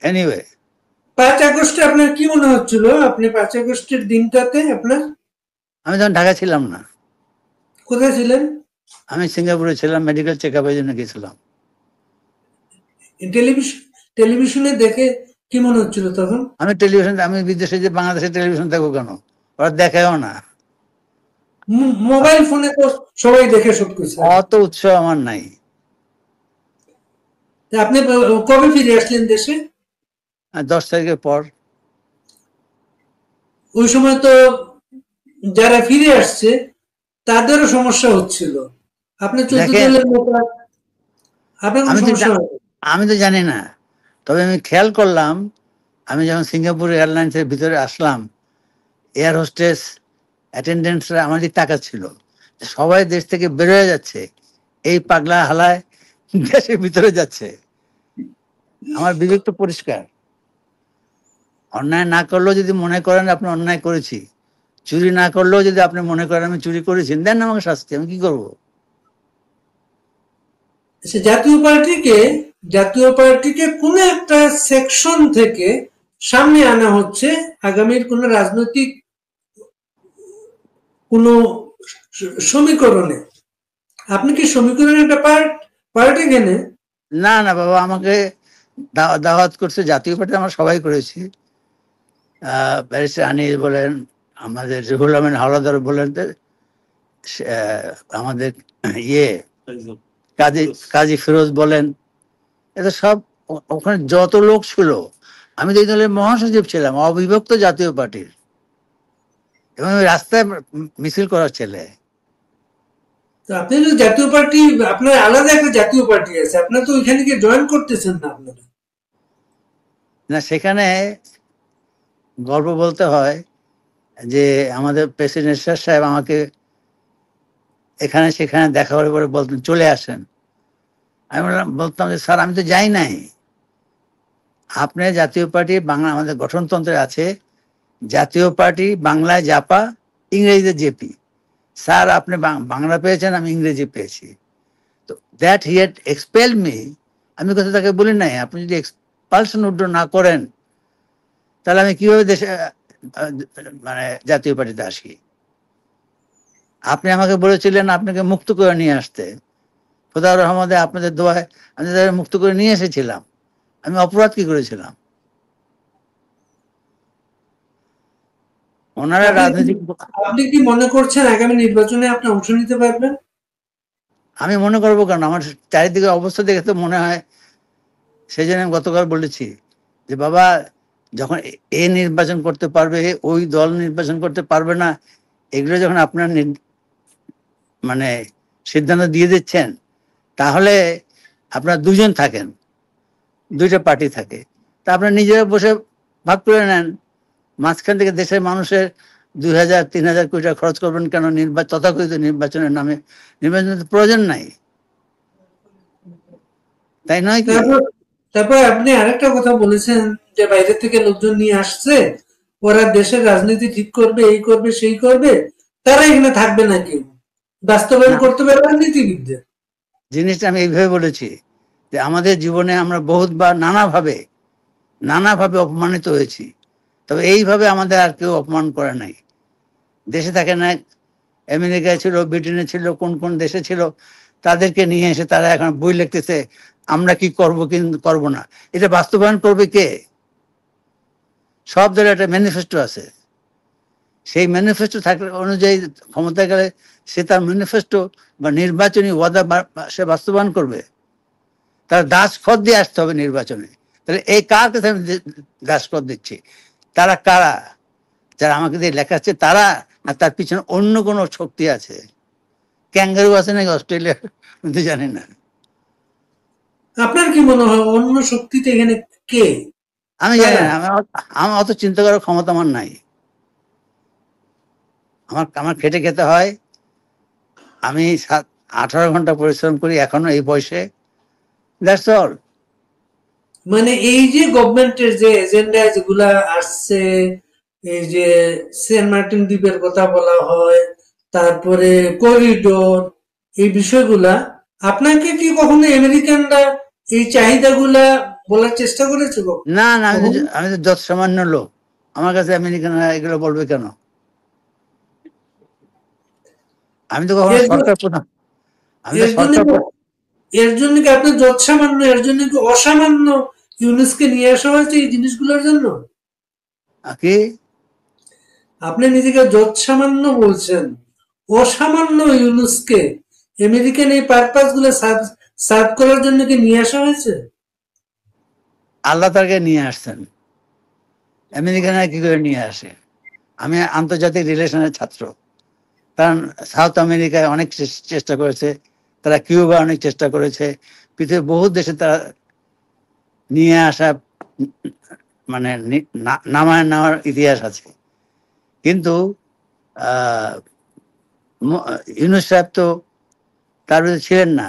এনিওয়ে, 5 আগস্টে আপনার কি মনে হচ্ছিল? আপনি 5 আগস্টের দিনটাতে আপনার আমি তখন ঢাকা ছিলাম না, কোথায় ছিলেন? আমি সিঙ্গাপুরে ছিলাম, মেডিকেল চেক আপের জন্য গেছিলাম। টেলিভিশন টেলিভিশনে দেখে কি মনে হচ্ছিল তখন? আমি বিদেশে যে বাংলাদেশের টেলিভিশন দেখবো কেন, ওরা দেখায়ও না। মোবাইল ফোনে তো সবাই দেখে সব কিছু। অত উৎসাহ আমার নাই। আপনি কবে ফিরে আসলেন দেশে? 10 তারিখের পর। ওই সময় তো যারা ফিরে আসছে তাদেরও সমস্যা হচ্ছিল, আপনি 14 দেখেন, দলের মতো আপনার কোনো আমি তো সমস্যা হয়নি? আমি তো জানি না, তবে আমি খেয়াল করলাম, আমি যখন সিঙ্গাপুর এয়ারলাইন্সের ভিতরে আসলাম, এয়ার হোস্টেস অ্যাটেন্ডেন্টসরা আমার দিকে তাকাচ্ছিল, সবাই দেশ থেকে বেরোয় যাচ্ছে, এই পাগলা হালায় দেশের ভিতরে যাচ্ছে। আমার বিবেক তো পরিষ্কার। অন্যায় না করলেও যদি মনে করেন আপনি অন্যায় করেছি, চুরি না করলেও যদি আপনি মনে করেন আমি চুরি করেছি, দেন আমাকে শাস্তি, আমি কি করবো? জাতীয় পার্টিকে কোন একটা সেকশন থেকে সামনে আনা হচ্ছে আগামীর কোন রাজনৈতিক কোন সমীকরণে। আপনি কি সমীকরণের একটা পার্ট এখানে? না না বাবা, আমাকে দাওয়াত করছে জাতীয় পার্টি, আমরা সবাই করেছি। ব্যারিস্টার আনিস বলেন, আমাদের রুহুল আমিন হাওলাদার বলেন, আমাদের ইয়ে কাজী কাজী ফিরোজ বলেন, এটা সব ওখানে যত লোক ছিল, আমি তো এই দলের মহাসচিব ছিলাম, অবিভক্ত জাতীয় পার্টির, এবং ওই রাস্তায় মিছিল করার ছেলে। তো আপনি তো জাতীয় পার্টি, আপনার আলাদা একটা জাতীয় পার্টি আছে, আপনার তো ওইখানে গিয়ে জয়েন করতেছেন না আপনারা? না, সেখানে গল্প বলতে হয় যে আমাদের প্রেসিডেন্ট সাহেব আমাকে এখানে সেখানে দেখা করে পরে বলতেন চলে আসেন। আমি বলতাম যে স্যার আমি তো যাই নাই। আপনি জাতীয় পার্টি বাংলা, আমাদের গঠনতন্ত্রে আছে জাতীয় পার্টি বাংলায় জাপা, ইংরেজিতে জেপি। স্যার আপনি বাংলা পেয়েছেন, আমি ইংরেজি পেয়েছি। তো that he had expel me. আমি কথা তাকে বলি নাই, আপনি যদি এক্সপালশন উড্র না করেন তাহলে আমি কিভাবে দেশে মানে জাতীয় পার্টিতে আসি? আপনি আমাকে বলেছিলেন আপনাকে মুক্ত করে নিয়ে আসতে, খোদার রহমতে আপনাদের দোয়ায় আমি তাদের মুক্ত করে নিয়ে এসেছিলাম। আমি অপরাধ কি করেছিলাম? ওনারা রাজনীতি, আপনি কি মনে করছেন আগামী নির্বাচনে আপনি অংশ নিতে পারবেন? আমি মনে করবো কেন, আমার চারিদিকে অবস্থা দেখে তো মনে হয়। সেই জন্য আমি গতকাল বলেছি যে বাবা, যখন এ নির্বাচন করতে পারবে, ওই দল নির্বাচন করতে পারবে না, এগুলো যখন আপনার মানে সিদ্ধান্ত দিয়ে দিচ্ছেন, তাহলে আপনার দুজন থাকেন, দুইটা পার্টি থাকে, তা আপনার নিজেরা বসে ভাগ করে নেন। মাঝখান থেকে দেশের মানুষের 2,000-3,000 কোটি টাকা খরচ করবেন কেন তথাকথিত নির্বাচনের নামে? নির্বাচনের প্রয়োজন নাই, তাই নয় কি? তারপর আপনি আরেকটা কথা বলেছেন যে বাইরে থেকে লোকজন নিয়ে আসছে, ওরা দেশের রাজনীতি ঠিক করবে, এই করবে সেই করবে, তারা এখানে থাকবে না, কেউ বাস্তবায়ন করতে পারবে রাজনীতিবিদদের। জিনিসটা আমি এইভাবে বলেছি যে আমাদের জীবনে আমরা বহুতবার নানাভাবে অপমানিত হয়েছি, তবে এইভাবে আমাদের আর কেউ অপমান করে নাই। দেশে থাকে না, আমেরিকায় ছিল, ব্রিটেনে ছিল, কোন কোন দেশে ছিল, তাদেরকে নিয়ে এসে তারা এখন বই লিখতেছে আমরা কি করব কি করব না। এটা বাস্তবায়ন করবে কে? সব দলের একটা ম্যানিফেস্টো আছে, সেই ম্যানিফেস্টো থাকলে অনুযায়ী ক্ষমতায় গেলে সে তার ম্যানিফেস্টো বা নির্বাচনী ওয়াদা সে বাস্তবায়ন করবে। তার দাসখত দিয়ে আসতে হবে নির্বাচনে। তাহলে এই কার কাছে আমি দাসখত দিচ্ছি? তারা কারা? যারা আমাকে দিয়ে লেখাচ্ছে তারা, না তার পিছনে অন্য কোনো শক্তি আছে? ক্যাঙ্গারু আছে নাকি অস্ট্রেলিয়া, জানি না। আপনার কি মনে হয় অন্য শক্তিতে এখানে কে? আমি জানি কারা? না, আমার অত চিন্তা করার ক্ষমতা আমার নাই। আমার আমার খেটে খেতে হয়। আমি 18 ঘন্টা পরিশ্রম করি এখনো এই বয়সে। That's all. মানে এই যে গভর্নমেন্টের যে এজেন্ডা যেগুলা আসছে, এই যে সেন্ট মার্টিন দ্বীপের কথা বলা হয়, তারপরে করিডোর, এই বিষয়গুলা আপনাকে কি কখনো আমেরিকানরা এই চাহিদাগুলা বলার চেষ্টা করেছে না না, কখনো? আমি তো যত সামান্য লোক, আমার কাছে আমেরিকানরা এগুলো বলবে কেন? আমি তো কখনো এর জ- সরকার প্রধান, আমি তো এর জন্য সরকার এর জন্য কি আপনার যৎসামান্য, এর জন্য কি অসামান্য ইউনেস্কে নিয়ে আসা হয়েছে এই জিনিসগুলোর জন্য? কি? আপনি নিজেকে যৎসামান্য বলছেন, অসামান্য ইউনুসকে আমেরিকান এই পারপাস গুলো সার্ভ করার জন্য কি নিয়ে আসা হয়েছে? আল্লাহ তাকে নিয়ে আসছেন, আমেরিকানরা কি করে নিয়ে আসে? আমি আন্তর্জাতিক রিলেশনের ছাত্র, কারণ সাউথ আমেরিকায় অনেক চেষ্টা করেছে, তারা কিউবা অনেক চেষ্টা করেছে, পৃথিবীর বহু দেশে তারা নিয়ে আসা মানে নামায় নেওয়ার ইতিহাস আছে। কিন্তু ইউনুস সাহেব তো তার বিরুদ্ধে ছিলেন না,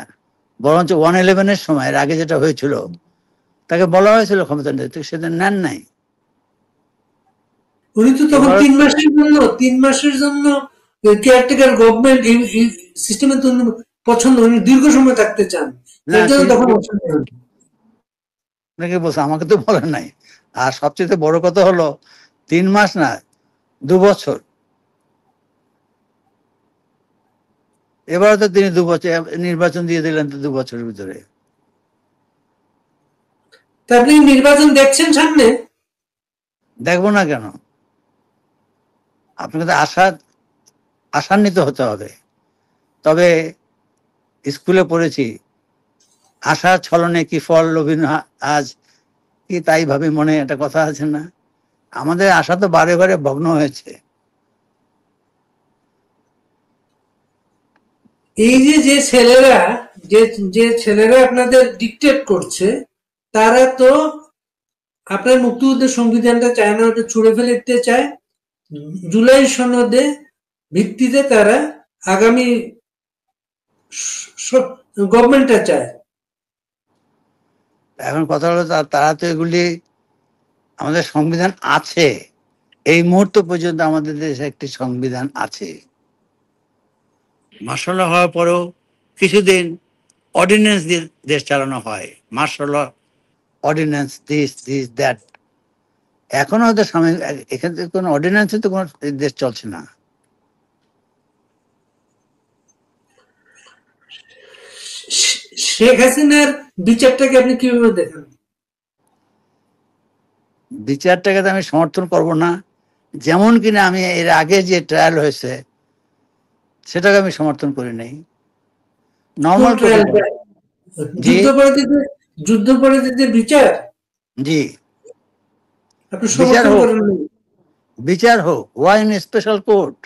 বরঞ্চ 111-এর সময়, এর আগে যেটা হয়েছিল, তাকে বলা হয়েছিল ক্ষমতা নিতে, সেটা নেন নাই। উনি তো তখন এবার 3 মাসের জন্য কেয়ারটেকার গভর্নমেন্ট এই সিস্টেমে তো উনি পছন্দ, উনি দীর্ঘ সময় থাকতে চান, না, এর জন্য তখন অসুবিধা হলো। আপনাকে বলছে, আমাকে তো বলেন নাই। আর সবচেয়ে বড় কথা হলো 3 মাস না, 2 বছর। এবারও তো তিনি 2 বছর নির্বাচন দিয়ে দিলেন, তো 2 বছরের ভিতরে। তা আপনি নির্বাচন দেখছেন সামনে? দেখবো না কেন? আপনাকে তো আশান্বিত হতে হবে। তবে স্কুলে পড়েছি, আশা ছলনে কি ফল লোভিন আজ, কি তাই ভাবে মনে, একটা কথা আছে না? আমাদের আশা তো বারে বারে ভগ্ন হয়েছে। এই যে যে ছেলেরা, যে যে ছেলেরা আপনাদের ডিকটেট করছে, তারা তো আপনার মুক্তিযুদ্ধের সংবিধানটা চায় না, ওটা ছুঁড়ে ফেলে দিতে চায়। জুলাই সনদে ভিত্তিতে তারা আগামী গভর্নমেন্টটা চায়। এখন কথা হলো, তারা তো এগুলি, আমাদের সংবিধান আছে, এই মুহূর্ত পর্যন্ত আমাদের দেশে একটি সংবিধান আছে। মার্শাল ল হওয়ার পরেও কিছুদিন অর্ডিন্যান্স দিয়ে দেশ চালানো হয়, martial law, ordinance, this this that. এখনো হয়তো সামনে, এখান থেকে কোনো অর্ডিন্যান্সে তো কোনো দেশ চলছে না। শেখ হাসিনার বিচারটাকে আপনি কিভাবে দেখেন? বিচারটাকে তো আমি সমর্থন করব না, যেমন কিনা আমি এর আগে যে ট্রায়াল হয়েছে সেটাকে আমি সমর্থন করি নাই। কোন নর্মাল কোর্টে, ট্রায়ালটা? জি, যুদ্ধাপরাধীদের বিচার জি, আপনি বিচার সমর্থন হোক, করেন না? বিচার হোক, ওয়াই ইন স্পেশাল কোর্ট?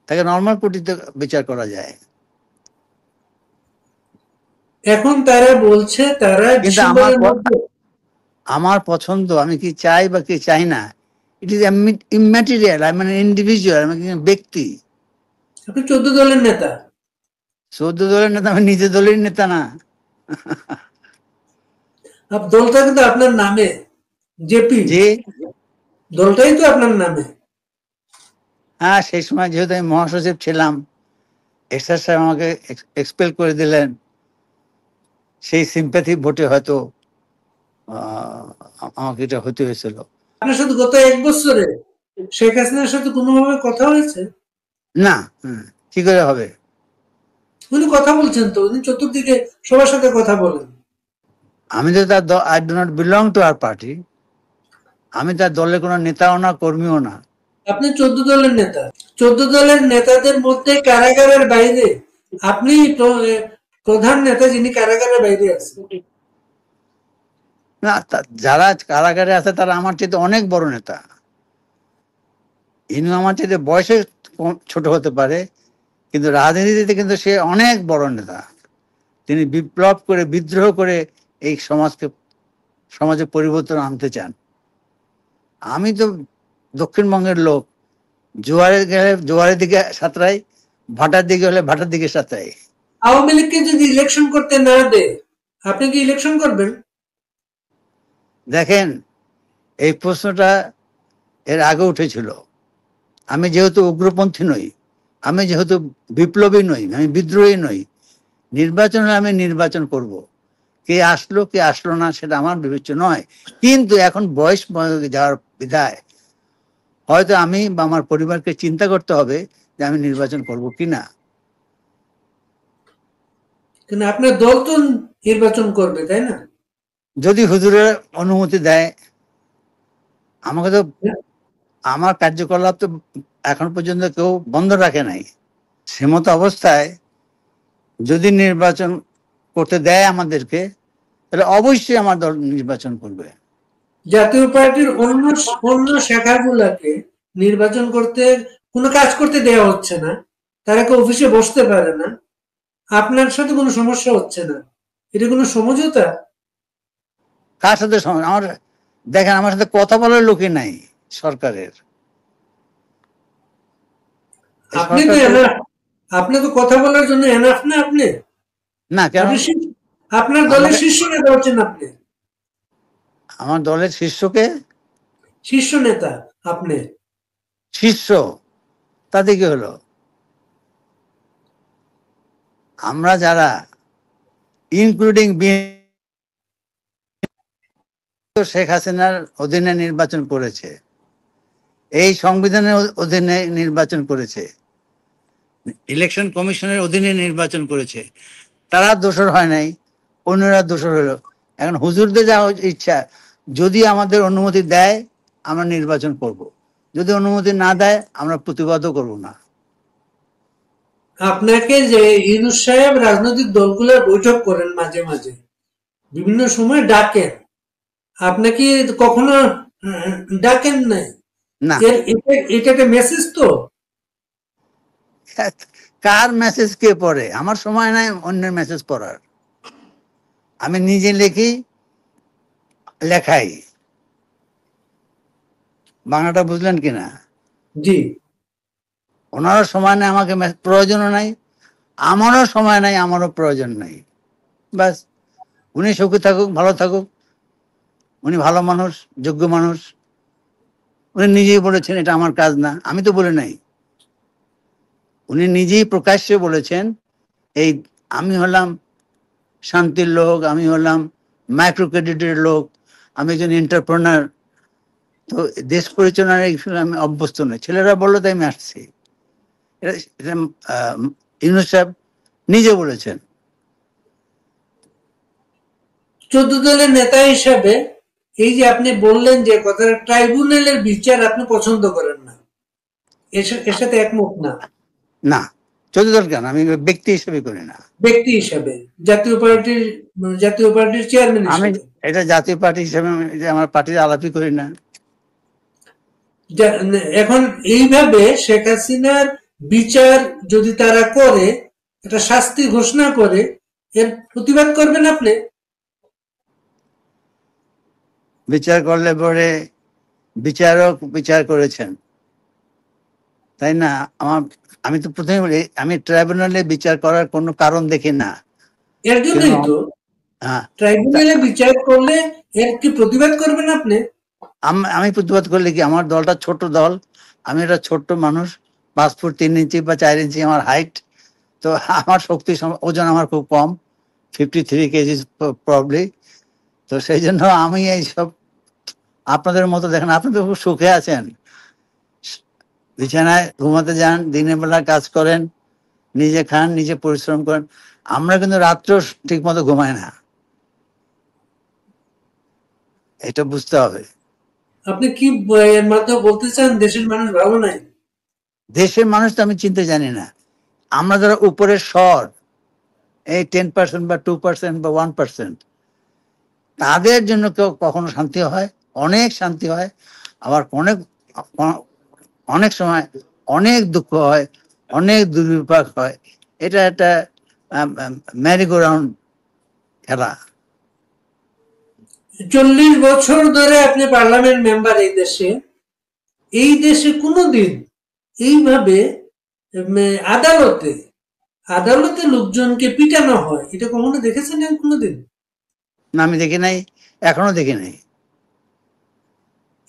তাকে নর্মাল কোর্টে বিচার করা যায়। এখন তারা বলছে তারা কিন্তু ডিসেম্বরের মধ্যে। আমার পছন্দ, আমি কি চাই বা কি চাই না, ইট ইজ ইম্যাটেরিয়াল। আমি মানে ইন্ডিভিজুয়াল, আমি একজন ব্যক্তি। আপনি 14 দলের নেতা। 14 দলের নেতা, আমি নিজে দলের নেতা না। দলটা কিন্তু আপনার নামে, জেপি, যে, দলটাই তো আপনার নামে। হ্যাঁ, সেই সময় যেহেতু আমি মহাসচিব ছিলাম, এরশাদ সাহেব আমাকে এক্সপেল করে দিলেন, সেই সিম্প্যাথি ভোটে হয়তো আমাকে এটা হতে হয়েছিল। আপনার সাথে গত 1 বছরে শেখ হাসিনার সাথে কোনোভাবে কথা হয়েছে? না, কি করে হবে? উনি কথা বলছেন তো, উনি চতুর্দিকে সবার সাথে কথা বলেন। আমি তো তার I do not belong to her party. আমি তার দলের কোনো নেতাও না, কর্মীও না। আপনি 14 দলের নেতা। 14 দলের নেতাদের মধ্যে কারাগারের বাইরে আপনি প্রধান নেতা যিনি কারাগারের বাইরে আছেন। না, যারা কারাগারে আছে তারা আমার চেয়ে অনেক বড় নেতা। ইনু আমার চেয়ে বয়সে ছোট হতে পারে, কিন্তু রাজনীতিতে কিন্তু সে অনেক বড় নেতা। তিনি বিপ্লব করে, বিদ্রোহ করে এই সমাজে পরিবর্তন আনতে চান। আমি তো দক্ষিণবঙ্গের লোক, জোয়ারে গেলে জোয়ারের দিকে সাঁতরাই, ভাটার দিকে হলে ভাটার দিকে সাঁতরাই। আওয়ামী লীগকে যদি ইলেকশন করতে না দেয়, আপনি কি ইলেকশন করবেন? দেখেন, এই প্রশ্নটা এর আগে উঠেছিল। আমি যেহেতু উগ্রপন্থী নই, আমি যেহেতু বিপ্লবী নই, আমি বিদ্রোহী নই, নির্বাচনে আমি নির্বাচন করব। কে আসলো কে আসলো না সেটা আমার বিবেচ্য নয়। কিন্তু এখন বয়স যাওয়ার বিধায় হয়তো আমি বা আমার পরিবারকে চিন্তা করতে হবে যে আমি নির্বাচন করব কিনা। কিন্তু আপনার দল তো নির্বাচন করবে, তাই না? যদি হুজুরের অনুমতি দেয়। আমাকে তো, আমার কার্যকলাপ তো এখন পর্যন্ত কেউ বন্ধ রাখে নাই। সে মতো অবস্থায় যদি নির্বাচন করতে দেয় আমাদেরকে, তাহলে অবশ্যই আমার দল নির্বাচন করবে। জাতীয় পার্টির অন্য অন্য শাখাগুলোকে নির্বাচন করতে, কোনো কাজ করতে দেওয়া হচ্ছে না, তারা কেউ অফিসে বসতে পারে না, আপনার সাথে কোনো সমস্যা হচ্ছে না, এটা কোনো সমঝোতা? কার সাথে আমার, দেখেন, আমার সাথে কথা বলার লোকই নাই সরকারের। আপনি তো সরকার তো, এনাফ, আপনি তো কথা বলার জন্য এনাফ না আপনি? না কেন? আপনি আপনার দলের আমাকে, শীর্ষ নেতা হচ্ছেন আপনি। আমার দলের শীর্ষকে, শীর্ষ নেতা আপনি। শীর্ষ, তাতে কি হলো? আমরা যারা ইনক্লুডিং শেখ হাসিনার অধীনে নির্বাচন করেছে, এই সংবিধানের অধীনে নির্বাচন করেছে, ইলেকশন কমিশনের অধীনে নির্বাচন করেছে, তারা দোষর হয় নাই, অন্যরা দোষর হলো। এখন হুজুরদের যা ইচ্ছা, যদি আমাদের অনুমতি দেয় আমরা নির্বাচন করব, যদি অনুমতি না দেয় আমরা প্রতিবাদও করব না। আপনাকে যে ইউনূস সাহেব রাজনৈতিক দলগুলোর বৈঠক করেন মাঝে মাঝে, বিভিন্ন সময় ডাকেন, আপনাকে কখনো ডাকেন নাই? না, এটা একটা মেসেজ তো। কার মেসেজ কে পড়ে? আমার সময় নাই অন্যের মেসেজ পড়ার। আমি নিজে লিখি, লেখাই। বাংলাটা বুঝলেন কিনা? জি। ওনারও সময় নেই, আমাকে প্রয়োজনও নাই, আমারও সময় নাই, আমারও প্রয়োজন নাই। ব্যাস, উনি সুখী থাকুক, ভালো থাকুক। উনি ভালো মানুষ, যোগ্য মানুষ। উনি নিজেই বলেছেন এটা আমার কাজ না, আমি তো বলি নাই। উনি নিজেই প্রকাশ্যে বলেছেন, এই আমি হলাম শান্তির লোক, আমি হলাম মাইক্রো ক্রেডিটের লোক, আমি একজন এন্টারপ্রেনার। তো দেশ পরিচালনার এই আমি অভ্যস্ত নই। ছেলেরা বললো তাই আমি আসছি। এটা ইউনূস সাহেব নিজে বলেছেন। 14 দলের নেতা হিসাবে এই যে আপনি বললেন যে কথাটা, ট্রাইব্যুনালের বিচার আপনি পছন্দ করেন না, এর সাথে একমত না? না, 14 দল কেন, আমি ব্যক্তি হিসেবে করি না। ব্যক্তি হিসাবে, জাতীয় পার্টির চেয়ারম্যান আমি হিসাবে। এটা জাতীয় পার্টি হিসেবে আমার পার্টির আলাপই করি না। এখন এইভাবে শেখ হাসিনার বিচার যদি তারা করে, একটা শাস্তি ঘোষণা করে, এর প্রতিবাদ করবেন আপনি? বিচার করলে পরে বিচারক বিচার করেছেন, তাই না? আমার, আমি তো প্রথমে বলি, আমি ট্রাইব্যুনালে বিচার করার কোনো কারণ দেখি না। এর কেন? জন্যই তো হ্যাঁ, ট্রাইব্যুনালে বিচার করলে এর কি প্রতিবাদ করবেন আপনি? আমি প্রতিবাদ করলে কি, আমার দলটা ছোট দল, আমি একটা ছোট্ট মানুষ, 5 ফুট 3 ইঞ্চি বা 4 ইঞ্চি আমার হাইট। তো আমার শক্তি ওজন আমার খুব কম, 53 কেজি প্রবলি। তো সেই জন্য আমি এইসব, আপনাদের মতো দেখেন, আপনি তো খুব সুখে আছেন, বিছানায় ঘুমাতে যান, দিনের বেলা কাজ করেন, নিজে খান, নিজে পরিশ্রম করেন। আমরা কিন্তু রাত্রেও ঠিক মতো ঘুমাই না, এটা বুঝতে হবে। আপনি কি এর মাধ্যমে বলতে চান দেশের মানুষ ভালো নাই? দেশের মানুষ তো আমি চিনতে জানি না। আমরা যারা উপরের স্বর, এই 10% বা 2% বা 1%, তাদের জন্য কেউ কখনো শান্তি হয়? অনেক শান্তি হয়, আবার অনেক অনেক সময় অনেক দুঃখ হয়, অনেক দুর্বিপাক হয়। এটা একটা ম্যারিগো রাউন্ড খেলা। 40 বছর ধরে আপনি পার্লামেন্ট মেম্বার এই দেশে কোনোদিন এইভাবে আদালতে আদালতে লোকজনকে পিটানো হয় এটা কখনো দেখেছেন কোনোদিন? না, আমি দেখি নাই, এখনো দেখি নাই।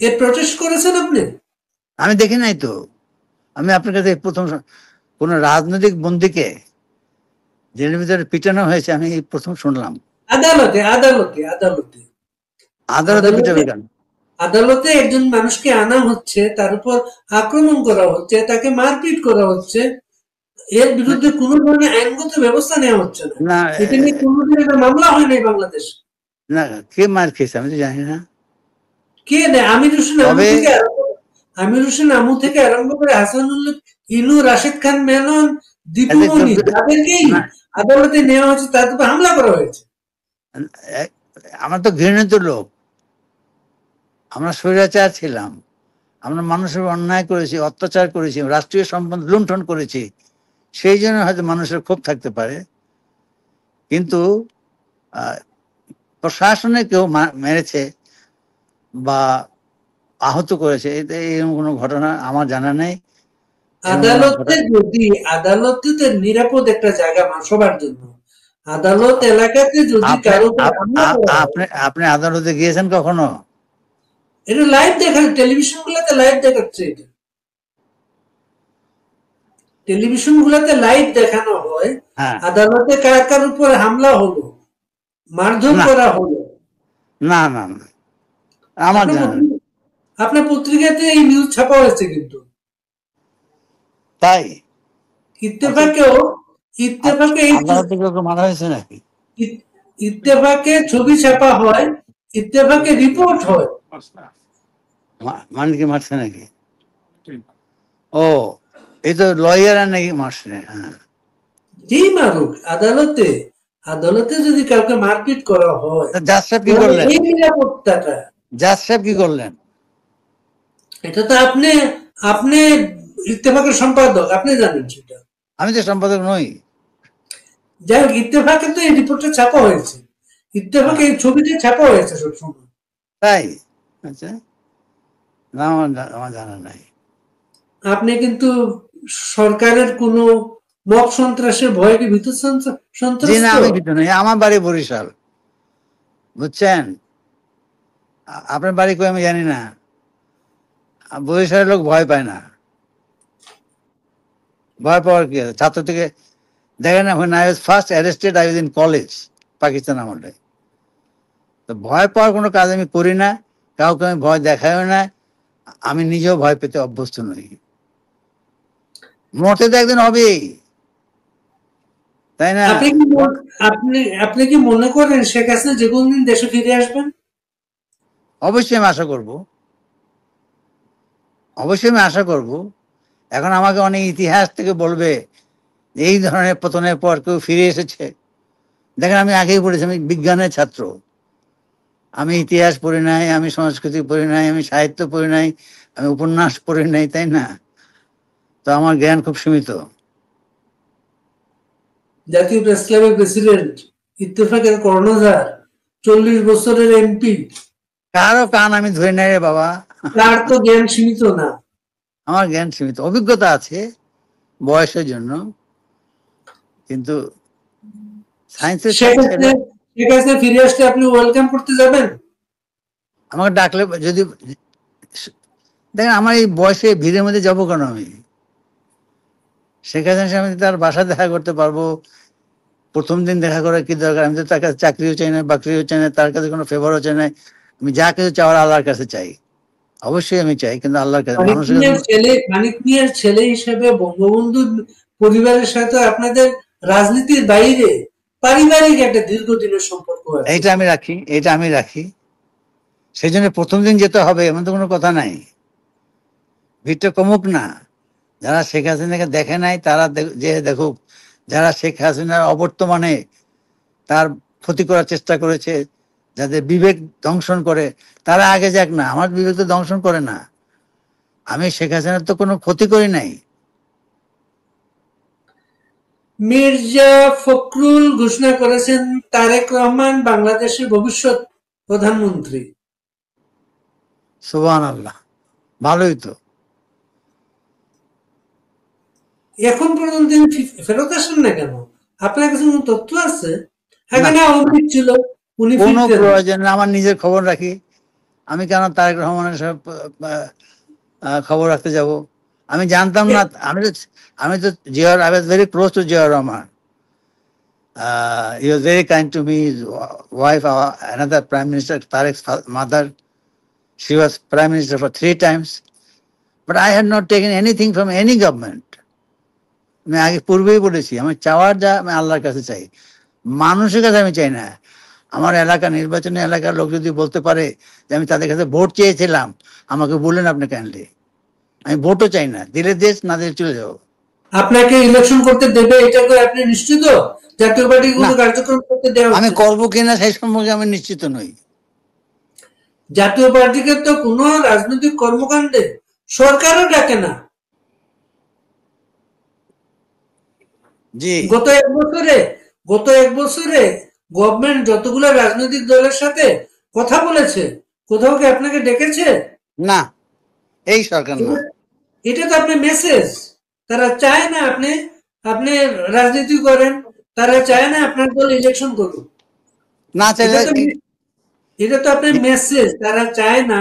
এর প্রটেস্ট করেছেন আপনি? আমি দেখি নাই তো। আমি আপনার কাছে প্রথম কোন রাজনৈতিক বন্দীকে জেলের ভিতরে পিটানো হয়েছে আমি এই প্রথম শুনলাম। আদালতে আদালতে আদালতে আদালতে আদালতে পিটাবে কেন? আদালতে একজন মানুষকে আনা হচ্ছে, তার উপর আক্রমণ করা হচ্ছে, তাকে মারপিট করা হচ্ছে, এর বিরুদ্ধে কোনো ধরনের আইনগত ব্যবস্থা নেওয়া হচ্ছে না। না, এটা নিয়ে কোনোদিন একটা মামলা হয় নাই বাংলাদেশ। না, কে মার খেয়েছে আমি তো জানি না। কে নেয়? তবে আমির হোসেন আমু থেকে আরম্ভ করে হাসানুল্লাহ ইনু, রাশেদ খান মেনন, দীপু এদের মনি, তাদেরকেই না, আদালতে নেওয়া হয়েছে, তাদের উপর হামলা করা হয়েছে। আমরা তো ঘৃণিত লোক, আমরা স্বৈরাচার ছিলাম, আমরা মানুষের অন্যায় করেছি, অত্যাচার করেছি, রাষ্ট্রীয় সম্পদ লুণ্ঠন করেছি, সেই জন্য হয়তো মানুষের ক্ষোভ থাকতে পারে। কিন্তু প্রশাসনে কেউ মেরেছে বা আহত করেছে এরকম কোনো ঘটনা আমার জানা নেই। আদালতে তো নিরাপদ একটা জায়গা সবার জন্য। আদালত এলাকাতে যদি আপনি কারো উপর হামলা করা হয়, আপনি আপনি আদালতে গিয়েছেন কখনো? এটা লাইভ টেলিভিশন গুলাতে লাইভ দেখাচ্ছে, এটা টেলিভিশন গুলাতে লাইভ দেখানো হয়। হ্যাঁ। আদালতে কার কার উপর হামলা হলো, মারধর না, করা হলো। না, না, না, আমার আপনার জানা নেই। আপনার পত্রিকাতে এই নিউজ ছাপা হয়েছে কিন্তু। তাই? আচ্ছা, ইত্তেফাকেও ইত্তেফাকে এই আদালতে কাউকে মারা হয়েছে নাকি? ইত্তেফাকে ছবি ছাপা হয়, ইত্তেফাকে রিপোর্ট হয়। মানুষকে মারছে নাকি? ও, এই তো লয়ার নাকি মারছে? হ্যাঁ। যেই মারুক, আদালতে আদালতে যদি কাউকে মারপিট করা হয়, জাজ সাহেব কি তাহলে করলেন? এই নিরাপত্তাটা, জাজ সাহেব কি করলেন? এটা তো আপনি আপনি ইত্তেফাকের সম্পাদক, আপনি জানেন সেটা। আমি তো সম্পাদক নই। যাই হোক, ইত্তেফাকে তো এই রিপোর্টটা ছাপা হয়েছে, ইত্তেফাকে হ্যাঁ। এই ছবিটা ছাপা হয়েছে সবসময়। তাই? আচ্ছা, না, আমার জানা নাই। আপনি কিন্তু সরকারের কোনো মব সন্ত্রাসের ভয়ে কি ভীত জি না, সন্ত্রস্ত? আমি কিছু নই, আমার বাড়ি বরিশাল, বুঝছেন? আপনার বাড়ি কই আমি জানি না। বরিশালের লোক ভয় পায় না। ভয় পাওয়ার কি আছে? ছাত্র থেকে দেখেন না, when I was first arrested I was in college, Pakistan আমলে। তো ভয় পাওয়ার কোনো কাজ আমি করি না, কাউকে আমি ভয় দেখাইও না, আমি নিজেও ভয় পেতে অভ্যস্ত নই। মরতে তো একদিন হবেই, তাই না? আপনি কি আপনি আপনি কি মনে করেন শেখ হাসিনা যে কোনো দিন দেশে ফিরে আসবেন? অবশ্যই আমি আশা করব, অবশ্যই আমি আশা করব। এখন আমাকে অনেক ইতিহাস থেকে বলবে এই ধরনের পতনের পর কেউ ফিরে এসেছে। দেখেন, আমি আগেই বলেছি আমি বিজ্ঞানের ছাত্র, আমি ইতিহাস পড়ি নাই, আমি সংস্কৃতি পড়ি নাই, আমি সাহিত্য পড়ি নাই, আমি উপন্যাস পড়ি নাই, তাই না? তো আমার জ্ঞান খুব সীমিত। জাতীয় প্রেস ক্লাবের প্রেসিডেন্ট, ইত্তেফাকের কর্ণধার, 40 বছরের এমপি, কারো কান আমি ধরে নাই রে বাবা। তার তো জ্ঞান সীমিত না। আমার জ্ঞান সীমিত, অভিজ্ঞতা আছে বয়সের জন্য, কিন্তু সায়েন্সের শেখ ছাত্র ছেলে। হাসিনা শেখ হাসিনা ফিরে আসলে আপনি ওয়েলকাম করতে যাবেন? আমাকে ডাকলে যদি, দেখেন আমার এই বয়সে ভিড়ের মধ্যে যাবো কেন আমি? শেখ হাসিনার সাথে আমি তার বাসা দেখা করতে পারবো, প্রথম দিন দেখা করার কি দরকার? আমি তো তার কাছে চাকরিও চাই না, বাকরিও চাই না, তার কাছে কোনো ফেভারও চাই না। আমি যা কিছু চাওয়ার আল্লাহর কাছে চাই, অবশ্যই আমি চাই, কিন্তু আল্লাহর কাছে, মানিক মানুষের মিয়ার কাছে। ছেলে, মানিক মিয়ার ছেলে হিসেবে বঙ্গবন্ধুর পরিবারের সাথে আপনাদের রাজনীতির বাইরে পারিবারিক একটা দীর্ঘদিনের সম্পর্ক আছে। এটা আমি রাখি। সেই জন্য প্রথম দিন যেতে হবে এমন তো কোনো কথা নাই। ভিড়টা কমুক না। যারা শেখ হাসিনাকে দেখে নাই তারা যে দেখুক। যারা শেখ হাসিনার অবর্তমানে তার ক্ষতি করার চেষ্টা করেছে, যাদের বিবেক দংশন করে, তারা আগে যাক না। আমার বিবেক তো দংশন করে না। আমি শেখ হাসিনার তো কোনো ক্ষতি করি নাই। মির্জা ফখরুল ঘোষণা করেছেন তারেক রহমান বাংলাদেশের ভবিষ্যৎ প্রধানমন্ত্রী। সুবহানাল্লাহ, ভালোই তো। এখন পর্যন্ত তিনি ফেরত আসেন না কেন? আপনার কাছে কোনো তথ্য আছে? না, এখানে আওয়ামী লীগ ছিল, উনি কোনো ফিরতেন না। প্রয়োজন নেই। আমার নিজের খবর রাখি। আমি কেন তারেক রহমানের সব খবর রাখতে যাব? আমি জানতাম না। আমি তো Ziaur, I was very close two Ziaur Rahman. He was very kind to me. His wife, another prime minister, Tarek's mother, she was prime minister for 3 times. But I had not taken anything from any government. আমি আগে পূর্বেই বলেছি, আমি চাওয়ার যা আমি আল্লাহর কাছে চাই, মানুষের কাছে আমি চাই না। আমার এলাকা, নির্বাচনী এলাকার লোক যদি বলতে পারে যে আমি তাদের কাছে ভোট চেয়েছিলাম, আমাকে বললেন আপনি কাইন্ডলি। আমি ভোটও চাই না, দিলে দেশ, না দিলে চলে যাবো। আপনাকে ইলেকশন করতে দেবে এটা করে আপনি নিশ্চিত? জাতীয় পার্টি না, কোনো কার্যক্রম করতে দেওয়া আমি হচ্ছে? করবো কিনা সেই সম্পর্কে আমি নিশ্চিত নই। জাতীয় পার্টিকে তো কোনো রাজনৈতিক কর্মকাণ্ডে সরকারও ডাকে না। জি, গত এক বছরে গভর্নমেন্ট যতগুলো রাজনৈতিক দলের সাথে কথা বলেছে, কোথাও কি আপনাকে ডেকেছে? না, এই সরকার না। এটা এটা তো আপনার মেসেজ। তারা চায় না আপনি আপনি রাজনীতি করেন, তারা চায় না আপনার দল ইলেকশন করুক। না এটা চাইলে তো এটা তো আপনার মেসেজ। তারা চায় না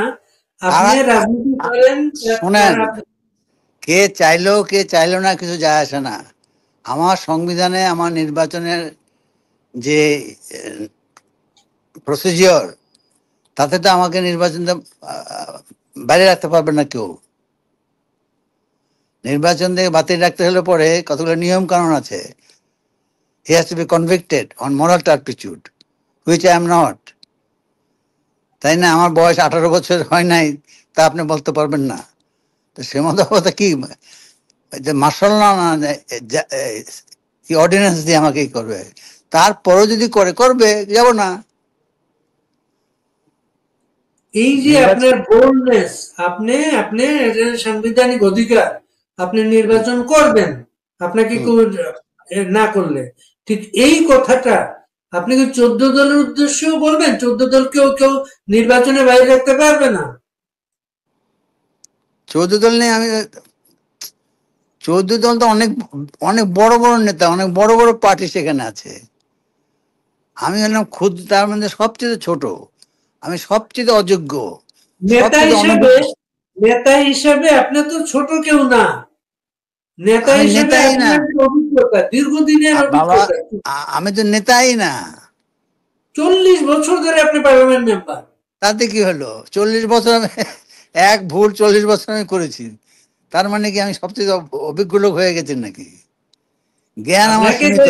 আর আপনি রাজনীতি করেন। শোনেন, কে চাইলো কে চাইলো না কিছু যায় আসে না। আমার সংবিধানে আমার নির্বাচনের যে প্রসিজিওর, তাতে তো আমাকে নির্বাচন বাইরে রাখতে পারবে না কেউ। নির্বাচন থেকে বাতিল রাখতে হলে পরে কতগুলো নিয়ম কানুন আছে। He has to B convicted on moral টার্পিটিউড, which I am not. তাই না? আমার বয়স 18 বছর হয় নাই, তা আপনি বলতে পারবেন না। তো সে মতো কথা কি যে মার্শাল না, কি অর্ডিন্যান্স দিয়ে আমাকে করবে? তারপরও যদি করবে, যাব না। এই যে নির্বাচন আপনার বোল্ডনেস, আপনি আপনি সাংবিধানিক অধিকার, আপনি নির্বাচন করবেন, আপনাকে কেউ না করলে, ঠিক এই কথাটা আপনি কি 14 দলের উদ্দেশ্যেও বলবেন? 14 দল কেউ নির্বাচনে বাইরে রাখতে পারবে না। 14 দল নেই। 14 দল তো অনেক অনেক বড় বড় নেতা, অনেক বড় বড় পার্টি সেখানে আছে। আমি হলাম খুদ তার মধ্যে সবচেয়ে ছোট, আমি সবচেয়ে অযোগ্য, নেতা সবচেয়ে হিসেবে নেতা হিসেবে আপনি তো ছোট কেউ না। নেতা আমি হিসেবে নেতাই না। আপনার অভিজ্ঞতা, দীর্ঘদিনের বাবা, অভিজ্ঞতা। আমি তো নেতাই না। 40 বছর ধরে আপনি পার্লামেন্ট মেম্বার। তাতে কি হলো? 40 বছর আমি এক ভুল 40 বছর আমি করেছি। তার মানে কি আমি সবচেয়ে অভিজ্ঞ লোক হয়ে গেছেন নাকি? জ্ঞান আমার আপনাকে সীমিত।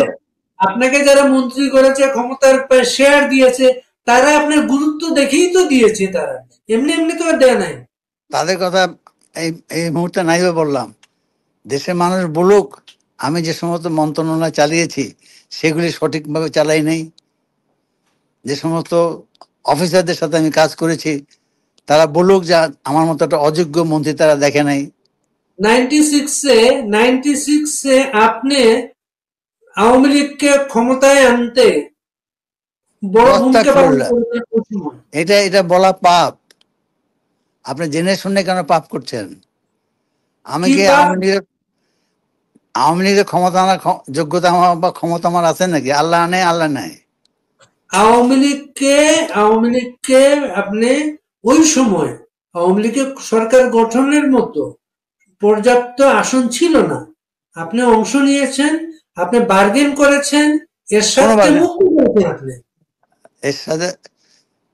আপনাকে যারা মন্ত্রী করেছে, ক্ষমতার শেয়ার দিয়েছে, তারা আপনার গুরুত্ব দেখেই তো দিয়েছে। তারা এমনি এমনি তো আর দেয় নাই। তাদের কথা এই এই মুহূর্তে নাইবে বললাম। দেশের মানুষ বলুক আমি যে সমস্ত মন্ত্রণালয় চালিয়েছি সেগুলি সঠিকভাবে চালাই নাই। যে সমস্ত অফিসারদের সাথে আমি কাজ করেছি তারা বলুক যে আমার মতো একটা অযোগ্য মন্ত্রী তারা দেখে নাই। 96-এ আপনি আওয়ামী লীগকে ক্ষমতায় আনতে বড় ভূমিকা পালন আস্তাগফিরুল্লাহ, করেছেন ওই সময়। এটা বলা পাপ। আপনি জেনে শুনে কেন পাপ করছেন? আমি কি কি পাপ? আওয়ামী লীগের ক্ষমতা আনার যোগ্যতা আমার বা ক্ষমতা আমার আছে নাকি? আল্লাহ নেই, আল্লাহ নাই। আওয়ামী লীগকে আপনি ওই সময় আওয়ামী লীগের সরকার গঠনের মতো পর্যাপ্ত আসন ছিল না। আপনি অংশ নিয়েছেন, আপনি বার্গেন করেছেন, এর কোনো সাথে বারে মুক্তি করেছেন আপনি। এর সাথে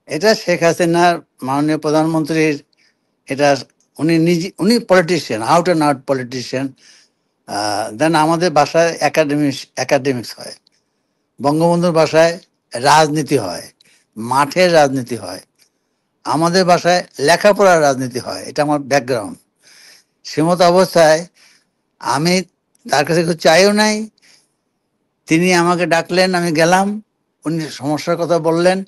এটা শেখ হাসিনার মাননীয় প্রধানমন্ত্রীর এটা উনি politician, out and out politician. Then আমাদের বাসায় একাডেমিক্স হয়, বঙ্গবন্ধুর বাসায় রাজনীতি হয়, মাঠের রাজনীতি হয়, আমাদের বাসায় লেখাপড়ার রাজনীতি হয়। এটা আমার ব্যাকগ্রাউন্ড। সেমতো অবস্থায় আমি তার কাছে কিছু চাইও নাই, তিনি আমাকে ডাকলেন, আমি গেলাম, উনি সমস্যার কথা বললেন।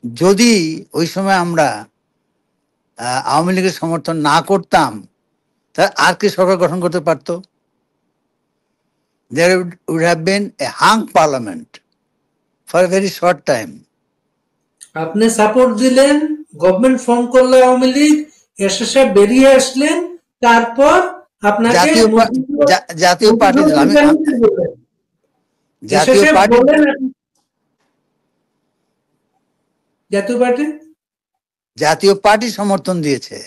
যদি ওই সময় আমরা আওয়ামী লীগের সমর্থন না করতাম, তা আর কি সরকার গঠন করতে পারত? There would have been a hung parliament for a very short time. আপনি সাপোর্ট দিলেন, গভর্নমেন্ট ফর্ম করলো আওয়ামী লীগ, এসএসএ বেরিয়ে আসলেন, তারপর আপনাকে জাতীয় পার্টি দিল। আমি জাতীয় পার্টি জাতীয় পার্টি সমর্থন দিয়েছে,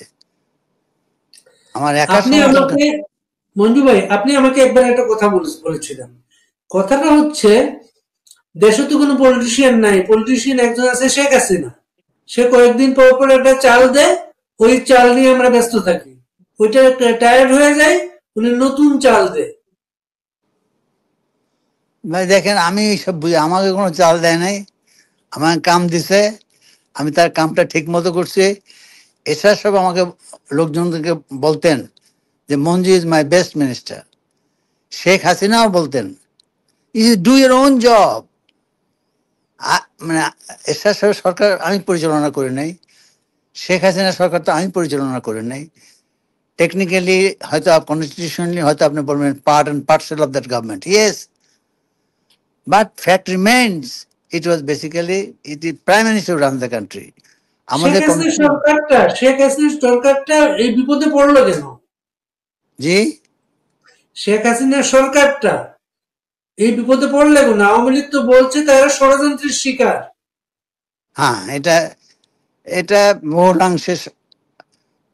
আমার একা সমর্থন। মঞ্জু ভাই, আপনি আমাকে একবার একটা কথা বলেছিলেন। কথাটা হচ্ছে, দেশে তো কোনো পলিটিশিয়ান নাই, পলিটিশিয়ান একজন আছে শেখ হাসিনা। সে কয়েকদিন পর পর একটা চাল দেয়, ওই চাল নিয়ে আমরা ব্যস্ত থাকি, ওইটা টায়ার্ড হয়ে যায়, উনি নতুন চাল দেয়। ভাই দেখেন, আমি সব বুঝি, আমাকে কোনো চাল দেয় নাই, আমার কাম দিছে, আমি তার কামটা ঠিক মতো করছি। এছাড়া সব আমাকে লোকজনকে বলতেন যে Manju is my best minister. Sheikh হাসিনাও বলতেন you do your own job. মানে এরশাদ সাহেব সরকার আমি পরিচালনা করি নাই, শেখ হাসিনা সরকার তো আমি পরিচালনা করি নাই। টেকনিক্যালি হয়তো কনস্টিটিউশনালি হয়তো আপনি বলবেন part and parcel of that government, yes, but fact remains it was basically it is prime minister run the country. আমাদের শেখ হাসিনার সরকারটা এই বিপদে পড়লো কেন? জি, শেখ হাসিনার সরকারটা এই বিপদে পড়লে কেন? আওয়ামী লীগ তো বলছে তারা ষড়যন্ত্রের শিকার। হ্যাঁ, এটা বহুলাংশে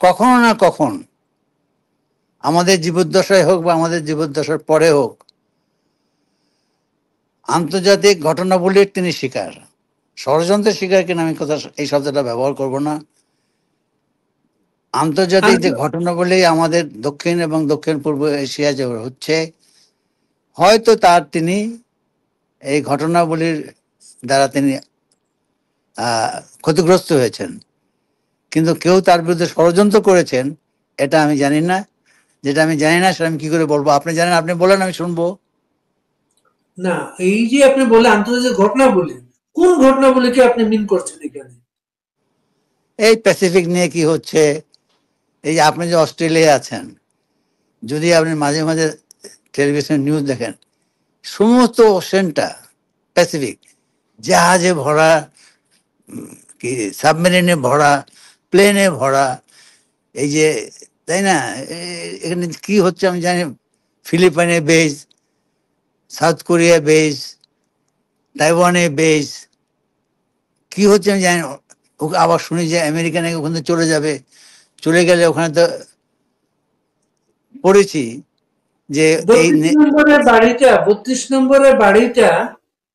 কখনো না কখন আমাদের জীবদ্দশায় হোক বা আমাদের জীবদ্দশার পরে হোক, আন্তর্জাতিক ঘটনাবলীর তিনি শিকার। ষড়যন্ত্রের শিকার কিনা আমি কথা এই শব্দটা ব্যবহার করব না। আন্তর্জাতিক যে ঘটনাবলী আমাদের দক্ষিণ এবং দক্ষিণ পূর্ব এশিয়া যে হচ্ছে, হয়তো তিনি এই ঘটনাবলীর দ্বারা তিনি ক্ষতিগ্রস্ত হয়েছেন, কিন্তু কেউ তার বিরুদ্ধে ষড়যন্ত্র করেছেন এটা আমি জানি না। যেটা আমি জানি না সেটা আমি কি করে বলবো? আপনি জানেন, আপনি বলেন, আমি শুনবো। না, এই যে আপনি বলে আন্তর্জাতিক ঘটনা বলে, কোন ঘটনা বলে কি আপনি মিন করছেন এখানে? এই প্যাসিফিক নিয়ে কি হচ্ছে, এই যে আপনি যে অস্ট্রেলিয়া আছেন, যদি আপনি মাঝে মাঝে টেলিভিশন নিউজ দেখেন, সমস্ত ওশেনটা প্যাসিফিক, জাহাজে ভরা, কি সাবমেরিনে ভরা, প্লেনে ভরা, এই যে, তাই না? এখানে কি হচ্ছে আমি জানি, ফিলিপাইনে বেস, সাউথ কোরিয়া বেস, তাইওয়ানে বেস, কি হচ্ছে আমি জানি। আবার শুনি যে আমেরিকা নাকি ওখানে চলে যাবে, চলে গেলে ওখানে তো পড়েছি যে 32 নম্বরের বাড়িটা,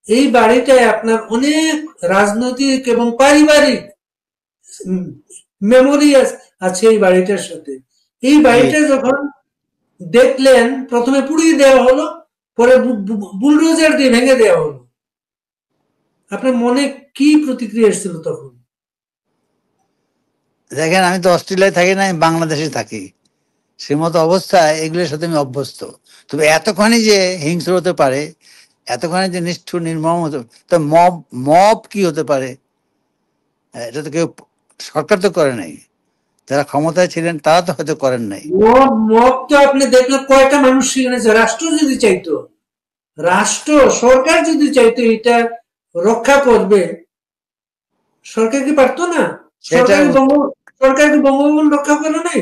এই বাড়িটায় আপনার অনেক রাজনৈতিক এবং পারিবারিক মেমোরি আছে এই বাড়িটার সাথে। এই বাড়িটা যখন দেখলেন, প্রথমে পুড়িয়ে দেওয়া হলো, পরে বুলডোজার দিয়ে ভেঙে দেওয়া হলো, আপনার মনে কি প্রতিক্রিয়া এসেছিল তখন? দেখেন, আমি তো অস্ট্রেলিয়ায় থাকি না, আমি বাংলাদেশে থাকি। সে মতো অবস্থায় এগুলোর সাথে আমি অভ্যস্ত। তবে এতখানি যে হিংস্র হতে পারে, এতখানি যে নিষ্ঠুর নির্মম হতে, তো মব কি হতে পারে? এটা তো কেউ, সরকার তো করে নাই, যারা ক্ষমতায় ছিলেন তারা তো হয়তো করেন নাই। মব তো আপনি দেখলেন কয়টা মানুষ সেখানে, রাষ্ট্র যদি চাইতো, সরকার যদি চাইতো এটা রক্ষা করবে, সরকার কি পারতো না? সরকার কি বঙ্গবন্ধু রক্ষা করে নাই?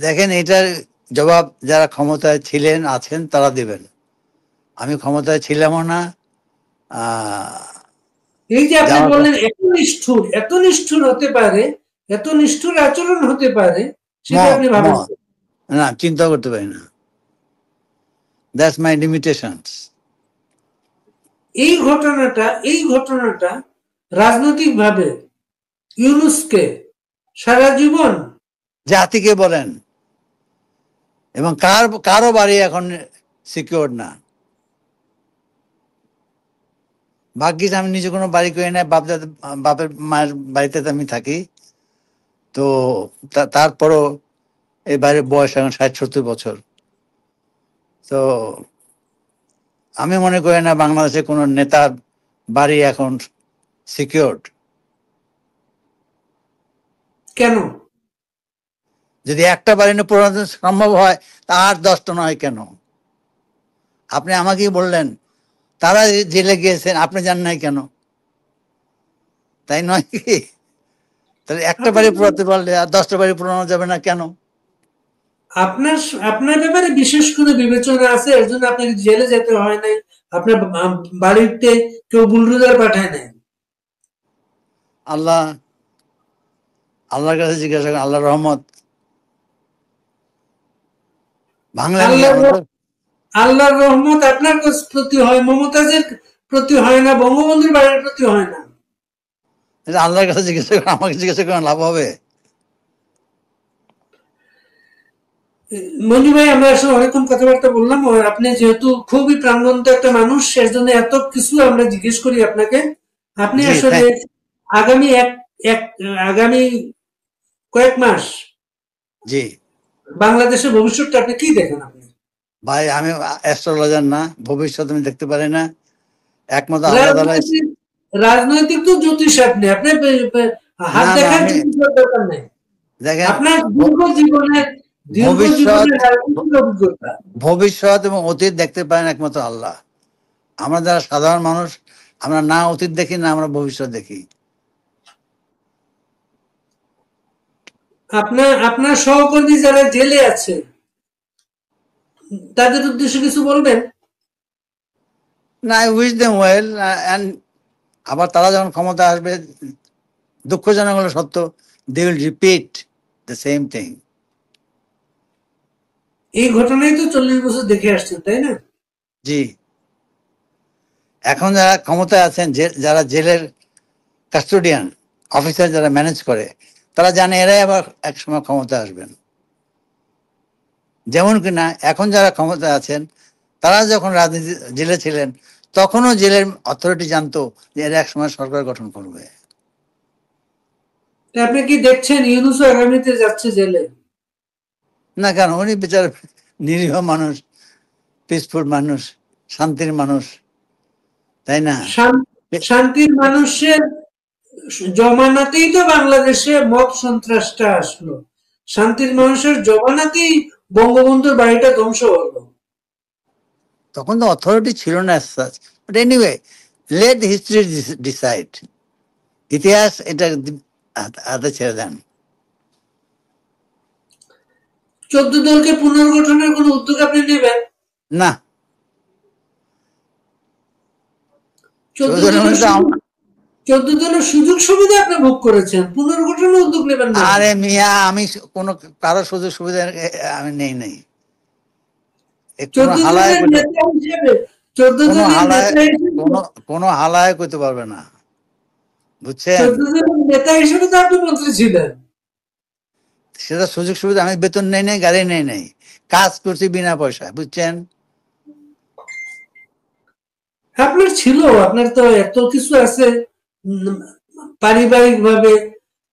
দেখেন, এটার জবাব যারা ক্ষমতায় ছিলেন আছেন তারা দেবেন। আমি ক্ষমতায় ছিলামও না। এই যে আপনি বললেন এত নিষ্ঠুর হতে পারে, এত নিষ্ঠুর আচরণ হতে পারে, সেটা আপনি ভাবেন না, চিন্তা করতে পারি না। That's my limitations. এই ঘটনাটা রাজনৈতিক ভাবে ইউনুসকে সারা জীবন? জাতিকে বলেন, এবং কারো বাড়ি এখন সিকিউর না। ভাগ্যিস আমি নিজে কোনো বাড়ি করি না, বাপের মায়ের বাড়িতে তো আমি থাকি। তো তারপরও এই বাড়ির বয়স এখন 60-70 বছর। তো আমি মনে করি না বাংলাদেশে কোনো নেতার বাড়ি এখন সিকিউরড। কেন? যদি একটা বাড়ি নিয়ে পুরানো সম্ভব হয়, তা আর 10টা নয় কেন? আপনি আমাকেই বললেন তারা জেলে গিয়েছেন, আপনি জান নাই কেন? তাই নয় কি? তাহলে একটা বাড়ি পুরাতে পারলে আর 10টা বাড়ি পুরানো যাবে না কেন? আপনার আপনার ব্যাপারে বিশেষ করে বিবেচনা আছে, এর জন্য আপনাকে জেলে যেতে হয় নাই, আপনার বাড়িতে কেউ বুলডোজার পাঠায় নাই। আল্লাহ আল্লাহর কাছে জিজ্ঞাসা করেন, আল্লাহর রহমত ভাঙলেন কি? আমরা তো আল্লাহর রহমত আপনার প্রতি হয়, মমতাজের প্রতি হয় না, বঙ্গবন্ধুর বাড়ির প্রতি হয় না। আল্লাহর কাছে জিজ্ঞাসা করেন, আমাকে জিজ্ঞাসা করেন লাভ হবে? মঞ্জু ভাই, আমরা আসলে অনেকক্ষণ কথাবার্তা বললাম। আপনি যেহেতু খুবই প্রাণবন্ত একটা মানুষ, সেজন্য এত কিছু আমরা জিজ্ঞেস করি আপনাকে। আপনি জি, আসলে আগামী এক এক আগামী কয়েক মাস জি বাংলাদেশের ভবিষ্যৎটা আপনি কি দেখেন? আপনি ভাই, আমি অ্যাস্ট্রোলজার না, ভবিষ্যৎ আমি দেখতে পারি না। একমাত্র আল্লাহ তাআলাই। রাজনৈতিক রাজনৈতিক তো জ্যোতিষ, আপনি আপনি হাত না না, দেখার আমি জ্যোতিষের দরকার নেই। দেখেন, আপনার দীর্ঘ ভবিষ্যৎ জীবনের রাজনীতির অভিজ্ঞতা। ভবিষ্যৎ এবং অতীত দেখতে পারেন একমাত্র আল্লাহ। আমরা যারা সাধারণ মানুষ, আমরা না অতীত দেখি, না আমরা ভবিষ্যৎ দেখি। আপনার আপনার সহকর্মী যারা জেলে আছে, তাদের উদ্দেশ্যে কিছু বলবেন? না, I wish them well. And আবার তারা যখন ক্ষমতা আসবে, দুঃখজনক হলো সত্য, they will repeat the same thing. এই ঘটনাই তো 40 বছর দেখে আসছেন, তাই না? জি, এখন যারা ক্ষমতায় আছেন, যারা জেলের কাস্টোডিয়ান অফিসার, যারা ম্যানেজ করে, তারা জানে এরাই আবার একসময় ক্ষমতা আসবেন। যেমন কিনা এখন যারা ক্ষমতায় আছেন, তারা যখন রাজনীতি জেলে ছিলেন, তখনও জেলের অথরিটি জানতো যে এরা একসময় সরকার গঠন করবে। আপনি কি দেখছেন ইউনূসও আগামীতে যাচ্ছে জেলে? না কেন? উনি বিচার নিরীহ মানুষ, পিসফুল মানুষ, শান্তির মানুষ, তাই না? শান্তির মানুষের জমানাতেই তো বাংলাদেশে মব সন্ত্রাসটা আসলো। শান্তির মানুষের জমানাতেই বঙ্গবন্ধুর বাড়িটা ধ্বংস হলো। তখন তো অথরিটি ছিল না as such. But anyway, let history decide. ইতিহাস এটা হাতে ছেড়ে দেন। 14 দলকে পুনর্গঠনের কোন উদ্যোগ আপনি নেবেন? না, 14 দলের সুযোগ সুবিধা আপনি ভোগ করেছেন, পুনর্গঠনের উদ্যোগ নেবেন না? আরে মিয়া, আমি কোনো কারো সুযোগ সুবিধা আমি নেই। কোনো 14 হালায় দলের নেতা হিসেবে 14 কোনো দলের হালায় নেতা হিসেবে কোনো হালায় করতে পারবে না, বুঝছেন? 14 দলের নেতা হিসেবে তো আপনি মন্ত্রী ছিলেন। সেটা সুযোগ সুবিধা, আমি বেতন নেই, গাড়ি নেই, কাজ করছি বিনা পয়সায়, বুঝছেন? আপনার ছিল, আপনার তো এত কিছু আছে পারিবারিক ভাবে।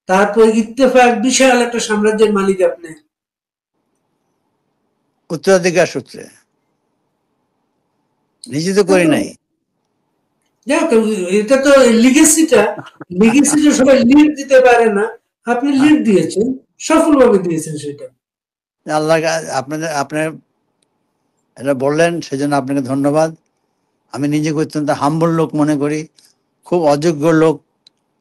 তারপর ইত্তেফাক বিশাল একটা সাম্রাজ্যের মালিক আপনি। উত্তরাধিকার সূত্রে, নিজে তো করি নাই। যাক, এটা তো লিগেসিটা সবাই লিড দিতে পারে না, আপনি লিড দিয়েছেন, সফলভাবে দিয়েছেন সেটা। আল্লাহ, আপনার এটা বললেন, সেজন্য আপনাকে ধন্যবাদ। আমি নিজেকে অত্যন্ত হাম্বল লোক মনে করি, খুব অযোগ্য লোক,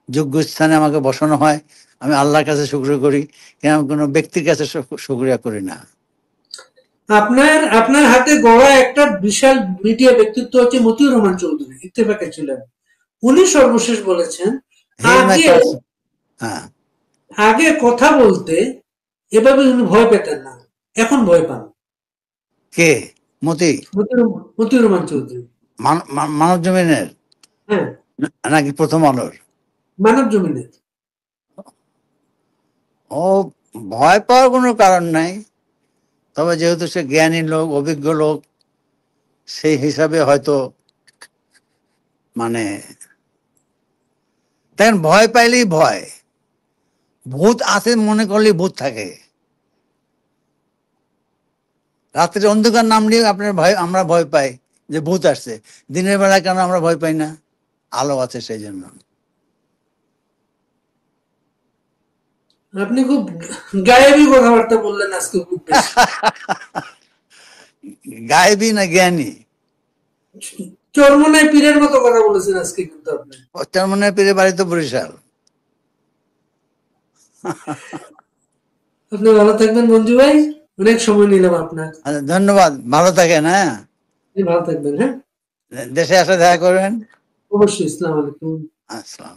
যোগ্য স্থানে আমাকে বসানো হয়। আমি আল্লাহর কাছে শুকরিয়া করি, কিন্তু আমি কোনো ব্যক্তির কাছে শুকরিয়া করি না। আপনার আপনার হাতে গড়া একটা বিশাল মিডিয়া ব্যক্তিত্ব হচ্ছে মতিউর রহমান চৌধুরী, ইত্তেফাকে ছিলেন। উনি সর্বশেষ বলেছেন, আগে হ্যাঁ, আগে কথা বলতে এভাবে উনি ভয় পেতেন না, এখন ভয় পান। কে? মতি? মতিউর রহমান চৌধুরী। মানব জমিনের হ্যাঁ, নাকি প্রথম আলোর? মানব জমিনের। ও ভয় পাওয়ার কোনো কারণ নাই, তবে যেহেতু সে জ্ঞানী লোক, অভিজ্ঞ লোক, সেই হিসাবে হয়তো মানে দেখেন, ভয় পাইলেই ভয়, ভূত আছে মনে করলেই ভূত থাকে। রাত্রে অন্ধকার নামলে আপনার ভয়, আমরা ভয় পাই যে ভূত আসছে। দিনের বেলা কেন আমরা ভয় পাই না? আলো আছে সেই জন্য। আপনি খুব গায়েবী কথাবার্তা বললেন আজকে খুব বেশি। গায়েবী না জ্ঞানী? চরমনায় পীরের মতো কথা বলেছেন আজকে কিন্তু আপনি। তার মনে পীরের বাড়ি তো বরিশাল। আপনি ভালো থাকবেন মঞ্জু ভাই, অনেক সময় নিলাম আপনার। আচ্ছা, ধন্যবাদ, ভালো থাকেন। হ্যাঁ, আপনি ভালো থাকবেন, হ্যাঁ। দেশে আসলে দেখা করবেন। অবশ্যই। আসসালামু আলাইকুম। আসসালাম।